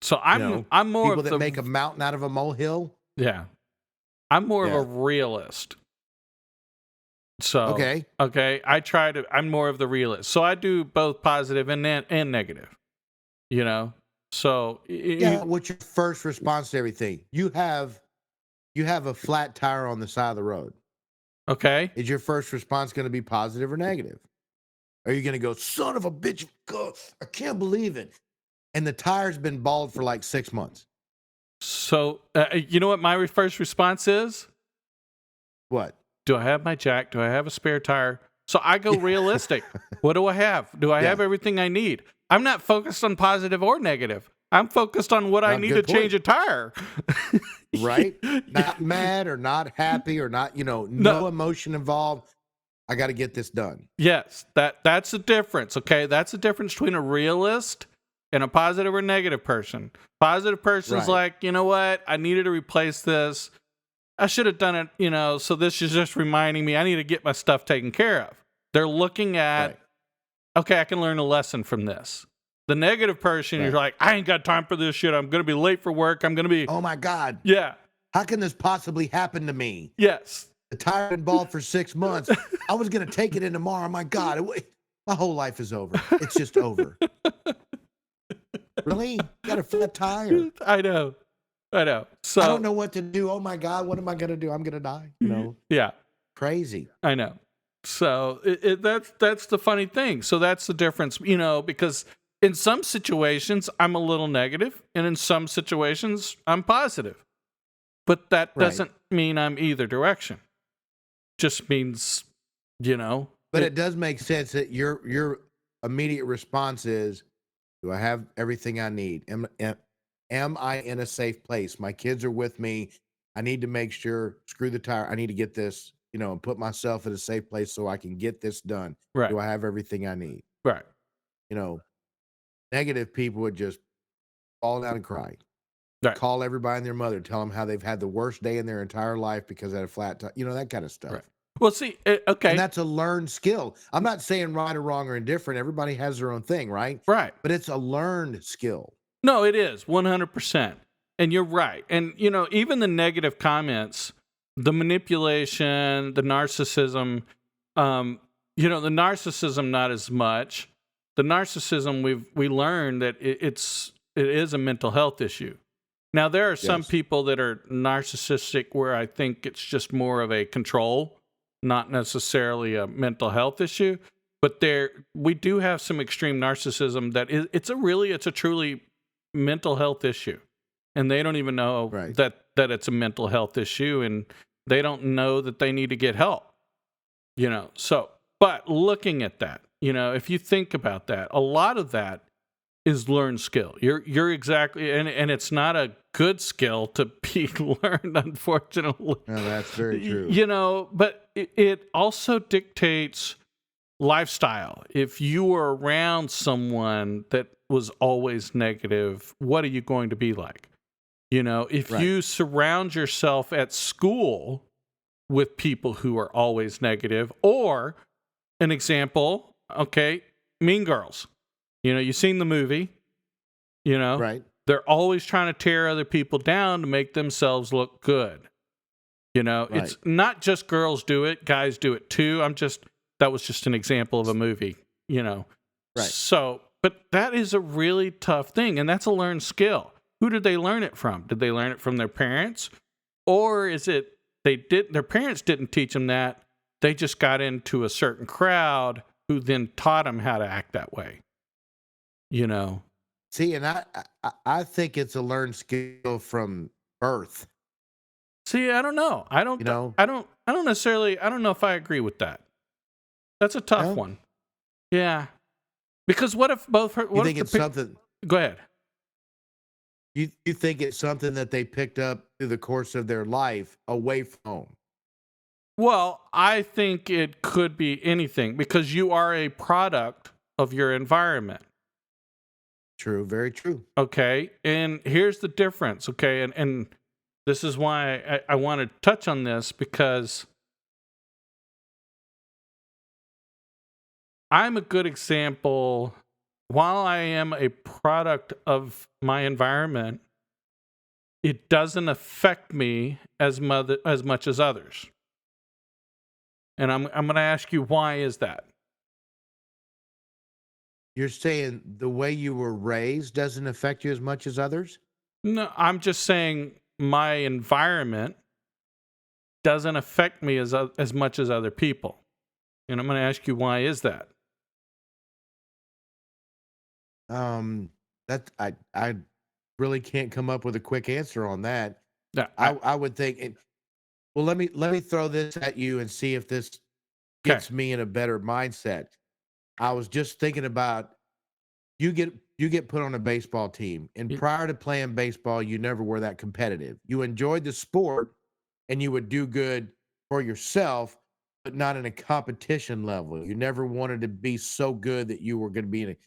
So I'm more people of that the make a mountain out of a molehill. yeah. I'm more of Yeah. a realist. So Okay. I'm more of the realist. So I do both positive and negative. So Yeah. What's your first response to everything? You have a flat tire on the side of the road. okay. Is your first response going to be positive or negative? Are you going to go, son of a bitch, I can't believe it? And the tire's been bald for like 6 months. So you know what my first response is? What? Do I have my jack? Do I have a spare tire? So I go realistic. What do I have? Do I have everything I need? I'm not focused on positive or negative. I'm focused on what I need to change a tire. Right? Not mad or not happy or not, no emotion involved. I got to get this done. Yes, that's the difference, okay? That's the difference between a realist and a positive or negative person. Positive person's like, you know what? I needed to replace this. I should have done it, so this is just reminding me I need to get my stuff taken care of. They're looking at, okay, I can learn a lesson from this. The negative person is like, I ain't got time for this shit. I'm going to be late for work. I'm going to be. Oh my God. Yeah. How can this possibly happen to me? Yes. The tire been bald for 6 months. I was going to take it in tomorrow. My God. My whole life is over. It's just over. Really? Got a flat tire. I know. So I don't know what to do. Oh my God, what am I going to do? I'm going to die. Yeah. Crazy. I know. So that's the funny thing. So that's the difference, because in some situations I'm a little negative, and in some situations I'm positive. But that doesn't mean I'm either direction. Just means, But it does make sense that your immediate response is, do I have everything I need? Am I in a safe place? My kids are with me. I need to make sure, screw the tire. I need to get this, and put myself in a safe place so I can get this done. Right. Do I have everything I need? Right. Negative people would just fall down and cry. Right. Call everybody and their mother, tell them how they've had the worst day in their entire life because they had a flat tire, that kind of stuff. Right. Well, see, okay. And that's a learned skill. I'm not saying right or wrong or indifferent. Everybody has their own thing, right? Right. But it's a learned skill. No, it is 100%. And you're right. And, even the negative comments, the manipulation, the narcissism, the narcissism, not as much. The narcissism, we learned that it's It is a mental health issue. Now, there are some Yes. people that are narcissistic where I think it's just more of a control, not necessarily a mental health issue. But we do have some extreme narcissism that it's a truly mental health issue, and they don't even know Right. that it's a mental health issue, and they don't know that they need to get help. So, but looking at that, if you think about that, a lot of that is learned skill. You're exactly, and it's not a good skill to be learned, unfortunately. No, that's very true. But it also dictates lifestyle. If you were around someone that was always negative, what are you going to be like? If Right. you surround yourself at school with people who are always negative, or an example, okay, Mean Girls. You've seen the movie, Right. they're always trying to tear other people down to make themselves look good. Right. It's not just girls do it, guys do it too. That was just an example of a movie, Right. So, but that is a really tough thing, and that's a learned skill. Who did they learn it from? Did they learn it from their parents? Or is it their parents didn't teach them that, they just got into a certain crowd who then taught them how to act that way? See, and I think it's a learned skill from birth. See, I don't know. I don't necessarily, I don't know if I agree with that. That's a tough No? one. Yeah. Because what if You think it's something? Go ahead. You think it's something that they picked up through the course of their life away from home? Well, I think it could be anything because you are a product of your environment. True. Very true. Okay. And here's the difference. Okay. And this is why I want to touch on this, because I'm a good example. While I am a product of my environment, it doesn't affect me as much as others. And I'm going to ask you, why is that? You're saying the way you were raised doesn't affect you as much as others? No, I'm just saying my environment doesn't affect me as much as other people. And I'm going to ask you, why is that? That I really can't come up with a quick answer on that. Yeah, I would think well, let me throw this at you and see if this okay. gets me in a better mindset. I was just thinking about you get put on a baseball team, and prior to playing baseball, you never were that competitive. You enjoyed the sport and you would do good for yourself, but not in a competition level. You never wanted to be so good that you were going to be in a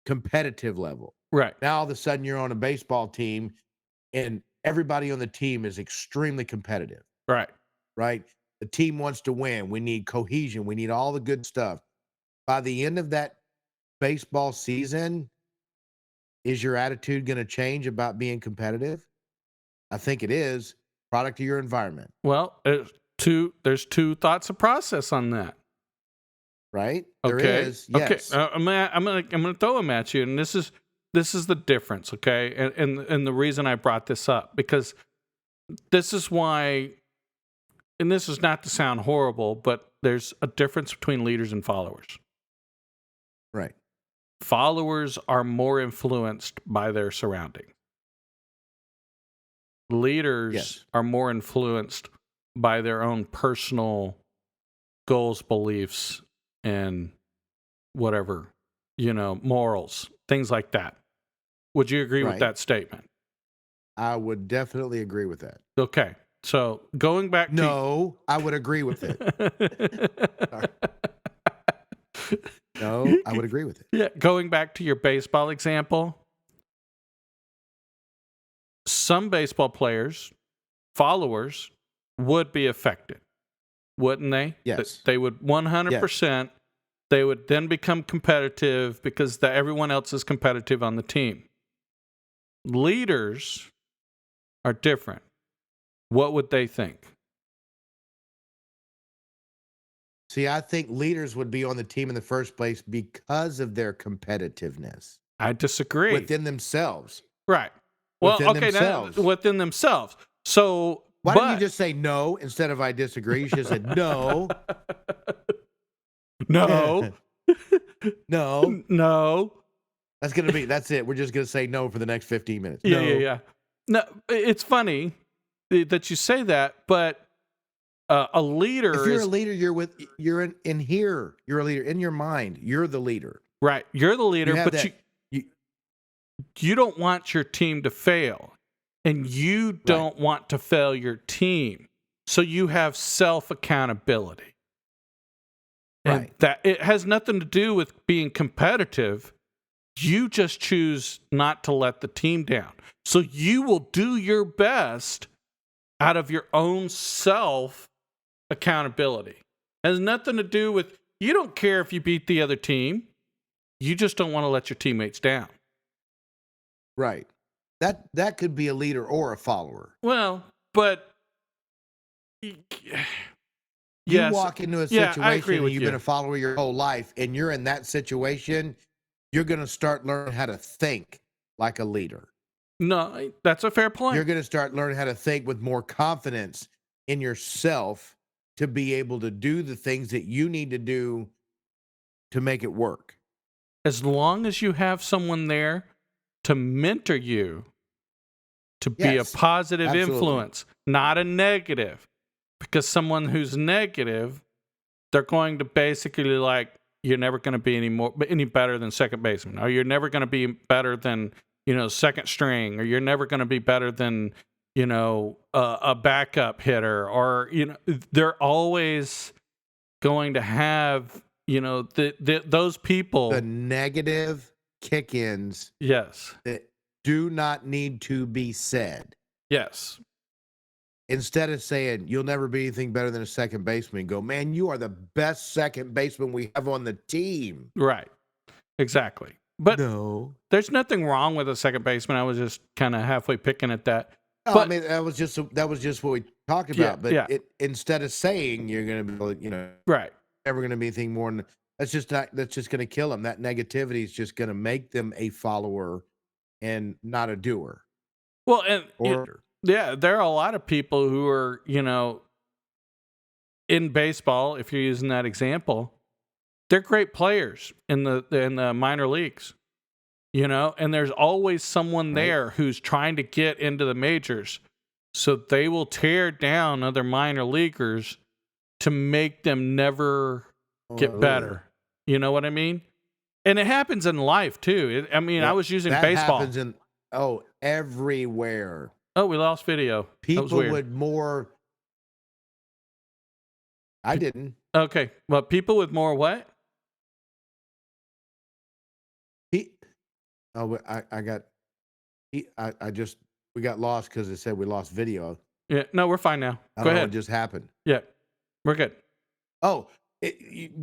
competitive level. Right. Now all of a sudden you're on a baseball team and everybody on the team is extremely competitive. Right. Right? The team wants to win. We need cohesion. We need all the good stuff. By the end of that baseball season, is your attitude going to change about being competitive? I think it is. Product of your environment. Well, there's two thoughts of process on that. Right? Okay. There is. Yes. Okay. I'm gonna throw them at you, and this is the difference. Okay. And the reason I brought this up, because this is why, and this is not to sound horrible, but there's a difference between leaders and followers. Right. Followers are more influenced by their surroundings. Leaders Yes. are more influenced by their own personal goals, beliefs, and whatever, morals, things like that. Would you agree with Right. that statement? I would definitely agree with that. Okay. So going back No, I would agree with it. No, I would agree with it. Yeah, going back to your baseball example, some baseball players, followers, would be affected, wouldn't they? Yes. They would 100%. They would then become competitive because everyone else is competitive on the team. Leaders are different. What would they think? See, I think leaders would be on the team in the first place because of their competitiveness I disagree. within themselves. Right. Well, within okay, themselves. within themselves. So, Why didn't you just say no instead of I disagree? You should have said no. no, No. no. That's it. We're just gonna say no for the next 15 minutes. Yeah, No. yeah. No, it's funny that you say that, but a leader If you're is a leader, you're in here. You're a leader in your mind. You're the leader. right. You're the leader, You have but that. you don't want your team to fail, and you don't want to fail your team. So you have self accountability. And Right. that it has nothing to do with being competitive. You just choose not to let the team down. So you will do your best out of your own self accountability. It has nothing to do with, you don't care if you beat the other team. You just don't want to let your teammates down. Right. That could be a leader or a follower. Well, but You yes, walk into a yeah, I situation agree and with you've you. been a follower your whole life, and you're in that situation, you're going to start learning how to think like a leader. No, that's a fair You're point. going to start learning how to think with more confidence in yourself to be able to do the things that you need to do to make it work. As long as you have someone there to mentor you, to be a Yes, positive absolutely. influence, not a negative. Because someone who's negative, they're going to basically like, you're never going to be any better than second baseman, or you're never going to be better than, second string, or you're never going to be better than, a backup hitter, or they're always going to have, those people. The negative kick-ins Yes. that do not need to be said. Yes. Instead of saying, you'll never be anything better than a second baseman, go, man, you are the best second baseman we have on the team. Right. Exactly. But no. There's nothing wrong with a second baseman. I was just kind of halfway picking at that. No, but, I mean, that was just what we talked about. Yeah, But instead of saying you're going to be, right, never going to be anything more than that's just going to kill them. That negativity is just going to make them a follower and not a doer. Well, and there are a lot of people who are, in baseball, if you're using that example, they're great players in the minor leagues, and there's always someone there who's trying to get into the majors. So they will tear down other minor leaguers to make them never get better. You know what I mean? And it happens in life too. I was using baseball. Happens everywhere. Oh, we lost video. People would more. I didn't. Okay. Well, people with more what? We got lost because it said we lost video. Yeah. No, we're fine now. Go ahead. What just happened? Yeah. We're good. Oh,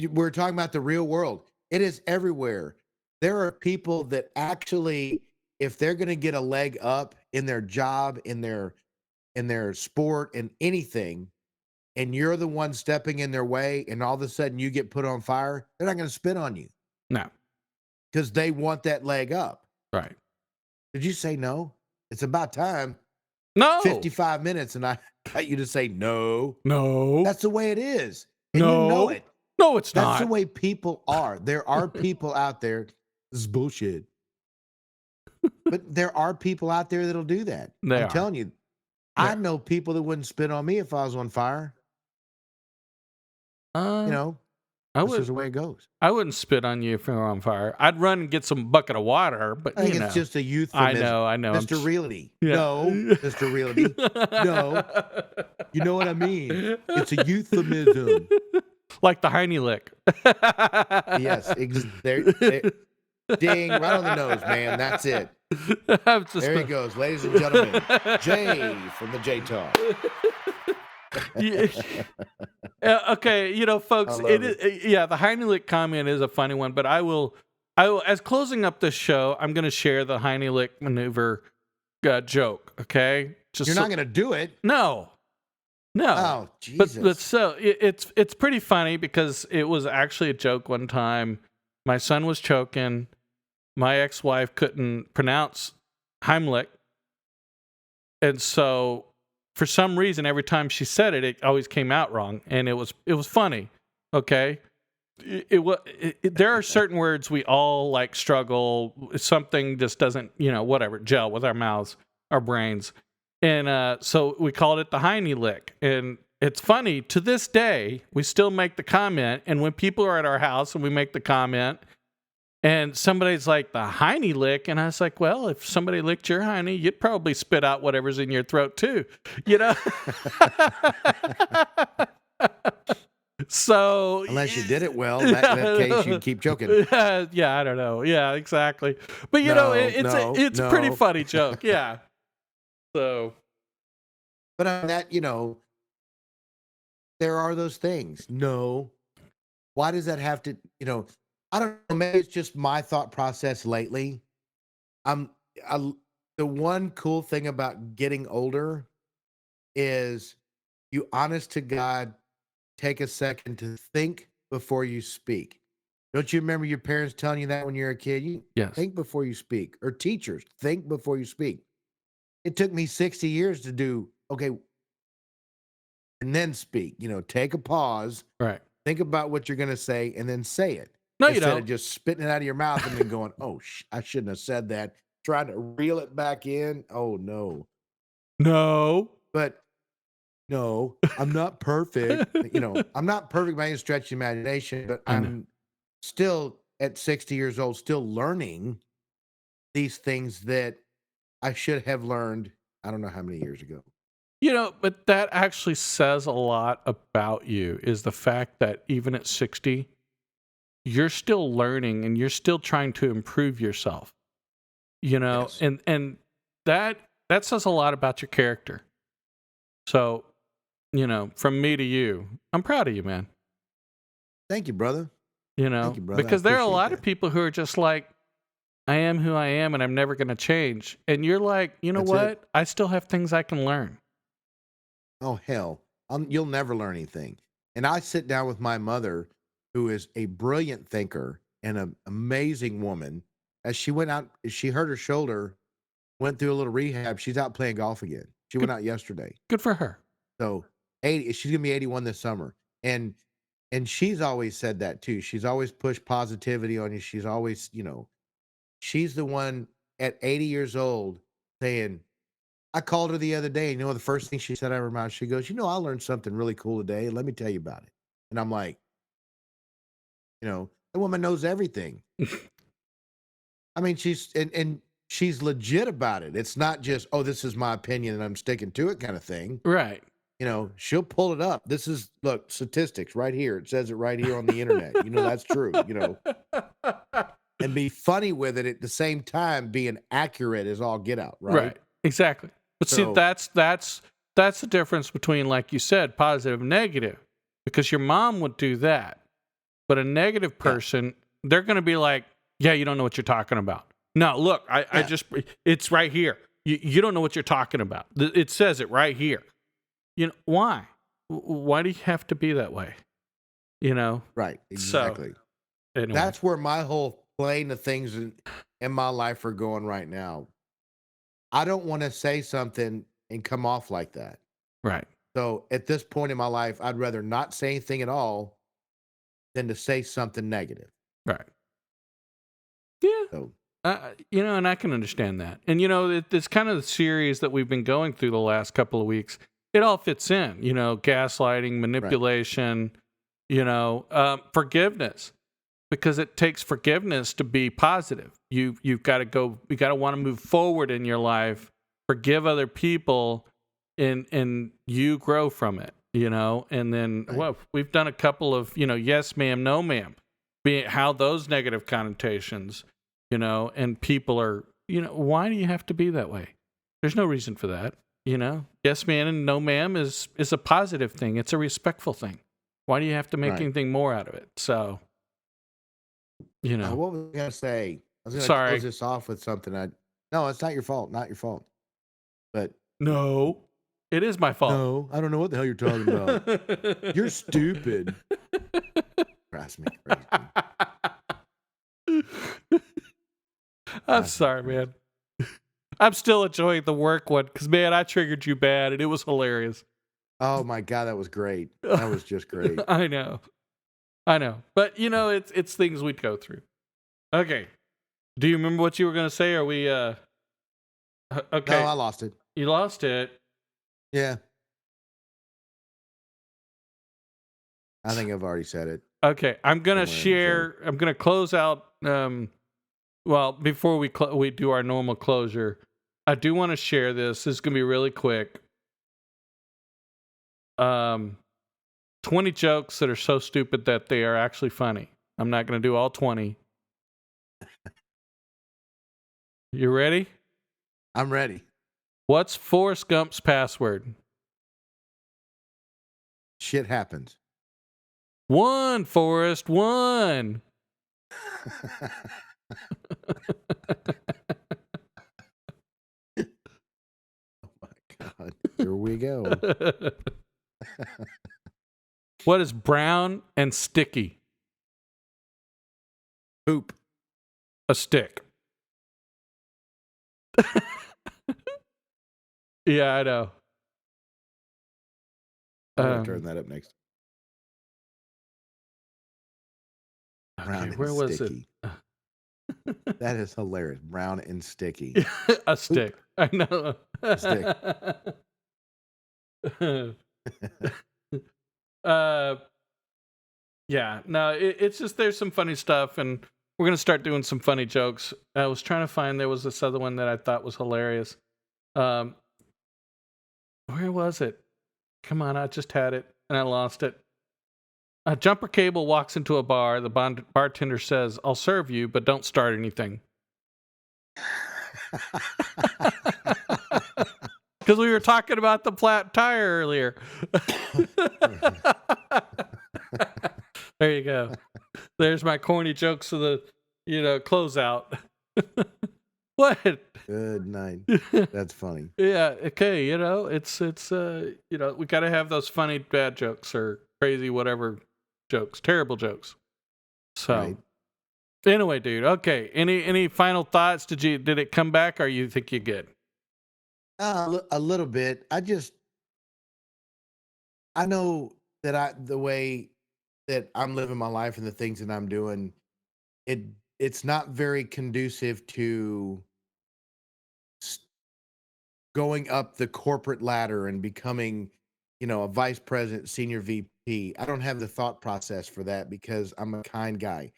we're talking about the real world. It is everywhere. There are people that actually, if they're going to get a leg up in their job, in their sport, in anything, and you're the one stepping in their way, and all of a sudden you get put on fire, they're not going to spit on you. No. Because they want that leg up. Right. Did you say no? It's about time. No. 55 minutes, and I got you to say no. No. That's the way it is. And no. You know it. No, it's not. That's the way people are. There are people out there. This is bullshit. But there are people out there that'll do that. I'm telling you. I know people that wouldn't spit on me if I was on fire. That's just the way it goes. I wouldn't spit on you if you were on fire. I'd run and get some bucket of water, but I think it's just a euphemism. I know. Mr. Realty. Yeah. No, Mr. Realty. No. You know what I mean? It's a euphemism. Like the Heine lick. Yes. Ding, right on the nose, man. That's it. There he goes, ladies and gentlemen. Jay from the JayTalk. Okay, folks, the Heinrich comment is a funny one, but I will, as closing up this show, I'm going to share the Heinrich maneuver joke. Okay, you're not going to do it. No. Oh, Jesus. But so it's pretty funny because it was actually a joke one time. My son was choking. My ex-wife couldn't pronounce Heimlich. And so for some reason, every time she said it, it always came out wrong. And it was funny. Okay. There are certain words we all like struggle. Something just doesn't, whatever, gel with our mouths, our brains. And so we called it the Heine lick. And it's funny, to this day, we still make the comment. And when people are at our house and we make the comment, and somebody's like, the Heine lick. And I was like, well, if somebody licked your Heine, you'd probably spit out whatever's in your throat too. So unless you did it well, in that case, you'd keep joking. Yeah, I don't know. Yeah, exactly. But it's a pretty funny joke. Yeah. So, but on that, there are those things. No, why does that have to? I don't know. Maybe it's just my thought process lately. The one cool thing about getting older is you, honest to God, take a second to think before you speak. Don't you remember your parents telling you that when you were a kid? You yes. Think before you speak. Or teachers, think before you speak. It took me 60 years to do, okay, and then speak. Take a pause. Right. Think about what you're going to say and then say it. No, you Instead don't. of just spitting it out of your mouth and then going, oh, I shouldn't have said that. Trying to reel it back in. Oh, no. No. But no, I'm not perfect. I'm not perfect by any stretch of the imagination, but I'm still at 60 years old, still learning these things that I should have learned, I don't know how many years ago. But that actually says a lot about you, is the fact that even at 60, you're still learning and you're still trying to improve yourself. Yes. And that says a lot about your character. So, from me to you, I'm proud of you, man. Thank you, brother. Thank you, brother. Because there are a lot of people who are just like, I am who I am and I'm never going to change. And you're like, That's what? it. I still have things I can learn. Oh, hell. You'll never learn anything. And I sit down with my mother, who is a brilliant thinker and an amazing woman. As she went out, she hurt her shoulder, went through a little rehab. She's out playing golf again. She went out yesterday. Good for her. So 80, she's gonna be 81 this summer. And she's always said that too. She's always pushed positivity on you. She's always, she's the one at 80 years old saying, I called her the other day, and the first thing she said out of her mouth, she goes, I learned something really cool today. Let me tell you about it. And I'm like, the woman knows everything. I mean, she's and she's legit about it. It's not just, oh, this is my opinion and I'm sticking to it kind of thing. Right. She'll pull it up. This is, look, statistics right here. It says it right here on the internet. That's true, and be funny with it at the same time, being accurate as all get out. Right. Exactly. But see, that's the difference between, like you said, positive and negative, because your mom would do that. But a negative person, they're going to be like, yeah, you don't know what you're talking about. No, look, it's right here. You don't know what you're talking about. It says it right here. Why? Why do you have to be that way? Right. Exactly. So, anyway. That's where my whole plane of things in my life are going right now. I don't want to say something and come off like that. Right. So at this point in my life, I'd rather not say anything at all than to say something negative. Right. Yeah. So, and I can understand that. And, it's kind of the series that we've been going through the last couple of weeks. It all fits in, gaslighting, manipulation, forgiveness, because it takes forgiveness to be positive. You've got to want to move forward in your life, forgive other people, and you grow from it, and then, well, we've done a couple of, yes, ma'am, no, ma'am, how those negative connotations, and people are, why do you have to be that way? There's no reason for that. Yes, ma'am, and no, ma'am is a positive thing. It's a respectful thing. Why do you have to make anything more out of it? So, what was I going to say? I was going to close this off with something. No, it's not your fault. Not your fault. But no, it is my fault. No, I don't know what the hell you're talking about. You're stupid. Drives me crazy. I'm sorry, man. I'm still enjoying the work one because, man, I triggered you bad and it was hilarious. Oh my God, that was great. That was just great. I know. But, it's things we'd go through. Okay. Do you remember what you were going to say? Are we, No, okay. I lost it. You lost it. Yeah. I think I've already said it. Okay. I'm going to Somewhere in the joke. I'm going to close out, well, before we do our normal closure, I do want to share this. This is going to be really quick. 20 jokes that are so stupid that they are actually funny. I'm not going to do all 20. You ready? I'm ready. What's Forrest Gump's password? Shit happens. One, Forrest, one. Oh my God. Here we go. What is brown and sticky? Poop. A stick. Yeah, I know. I'm going to turn that up next. Brown Okay, and where was sticky. it? That is hilarious. Brown and sticky. A stick. I know. A stick. Yeah, no, it's just there's some funny stuff, and we're gonna start doing some funny jokes. I was trying to find there was this other one that I thought was hilarious. Where was it? Come on, I just had it and I lost it. A jumper cable walks into a bar. The bartender says, "I'll serve you, but don't start anything." Because we were talking about the flat tire earlier. There you go. There's my corny jokes of the, closeout. What? Good night. That's funny. Yeah. Okay. It's we got to have those funny bad jokes or crazy whatever jokes, terrible jokes. So Right. anyway, dude. Okay. Any final thoughts? Did it come back, or you think you're good? A little bit. I know that the way that I'm living my life and the things that I'm doing, it it's not very conducive to s- going up the corporate ladder and becoming, a vice president, senior VP. I don't have the thought process for that because I'm a kind guy.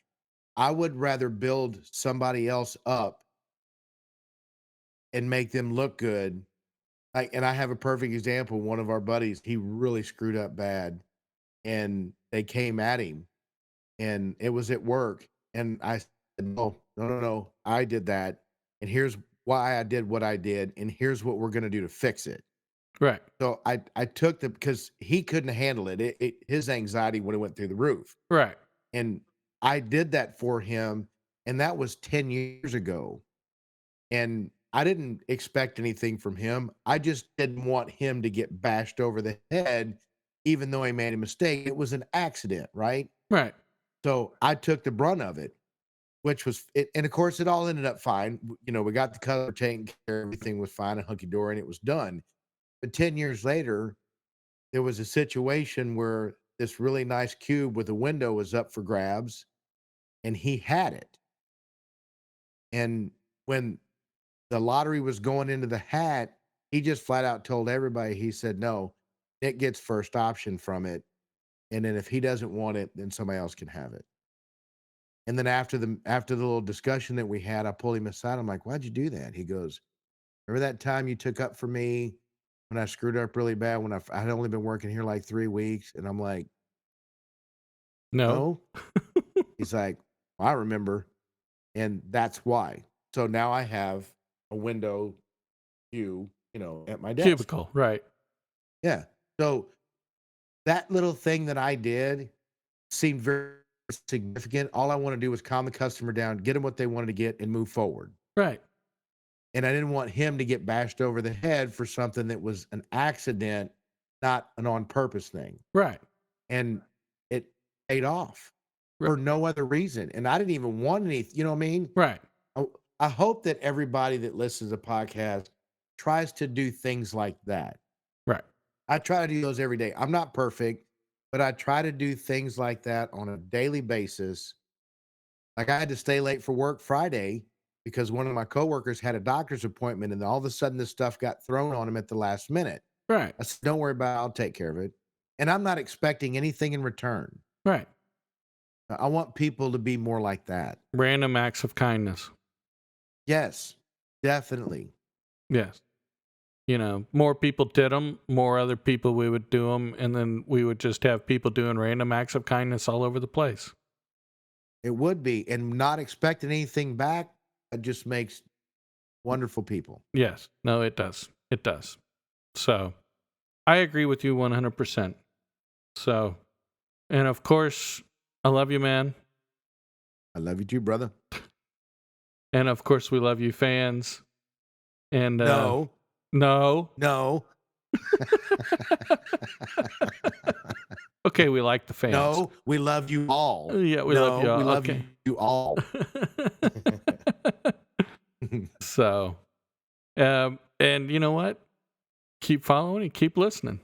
I would rather build somebody else up and make them look good. And I have a perfect example. One of our buddies, he really screwed up bad, and they came at him, and it was at work. And I said, no, no, no, no, I did that. And here's why I did what I did. And here's what we're going to do to fix it. Right. So I took because he couldn't handle it. His anxiety would have went through the roof. Right. And I did that for him. And that was 10 years ago. And I didn't expect anything from him. I just didn't want him to get bashed over the head, even though he made a mistake. It was an accident, right? Right. So I took the brunt of it, which was it. And of course, it all ended up fine. We got the color taken care, everything was fine and hunky dory, and it was done. But 10 years later, there was a situation where this really nice cube with a window was up for grabs, and he had it. And when the lottery was going into the hat, he just flat out told everybody, he said, no, Nick gets first option from it. And then if he doesn't want it, then somebody else can have it. And then after the little discussion that we had, I pulled him aside. I'm like, why'd you do that? He goes, remember that time you took up for me when I screwed up really bad when I had only been working here like 3 weeks? And I'm like, No. no. He's like, well, I remember. And that's why. So now I have a window view, at my desk. Cubicle. Right. Yeah. So that little thing that I did seemed very significant. All I want to do was calm the customer down, get them what they wanted to get, and move forward. Right. And I didn't want him to get bashed over the head for something that was an accident, not an on purpose thing. Right. And it paid off Right. for no other reason. And I didn't even want any, you know what I mean? Right. I hope that everybody that listens to podcasts tries to do things like that. Right. I try to do those every day. I'm not perfect, but I try to do things like that on a daily basis. Like I had to stay late for work Friday because one of my coworkers had a doctor's appointment and all of a sudden this stuff got thrown on him at the last minute. Right. I said, don't worry about it. I'll take care of it. And I'm not expecting anything in return. Right. I want people to be more like that. Random acts of kindness. Yes, definitely. Yes. You know, more people did them, more other people we would do them, and then we would just have people doing random acts of kindness all over the place. It would be. And not expecting anything back, it just makes wonderful people. Yes. No, it does. It does. So I agree with you 100%. So, and of course, I love you, man. I love you too, brother. And of course, we love you, fans. And No. Okay, we like the fans. No, we love you all. Yeah, we love you all. We love Okay. you all. So, and you know what? Keep following and keep listening.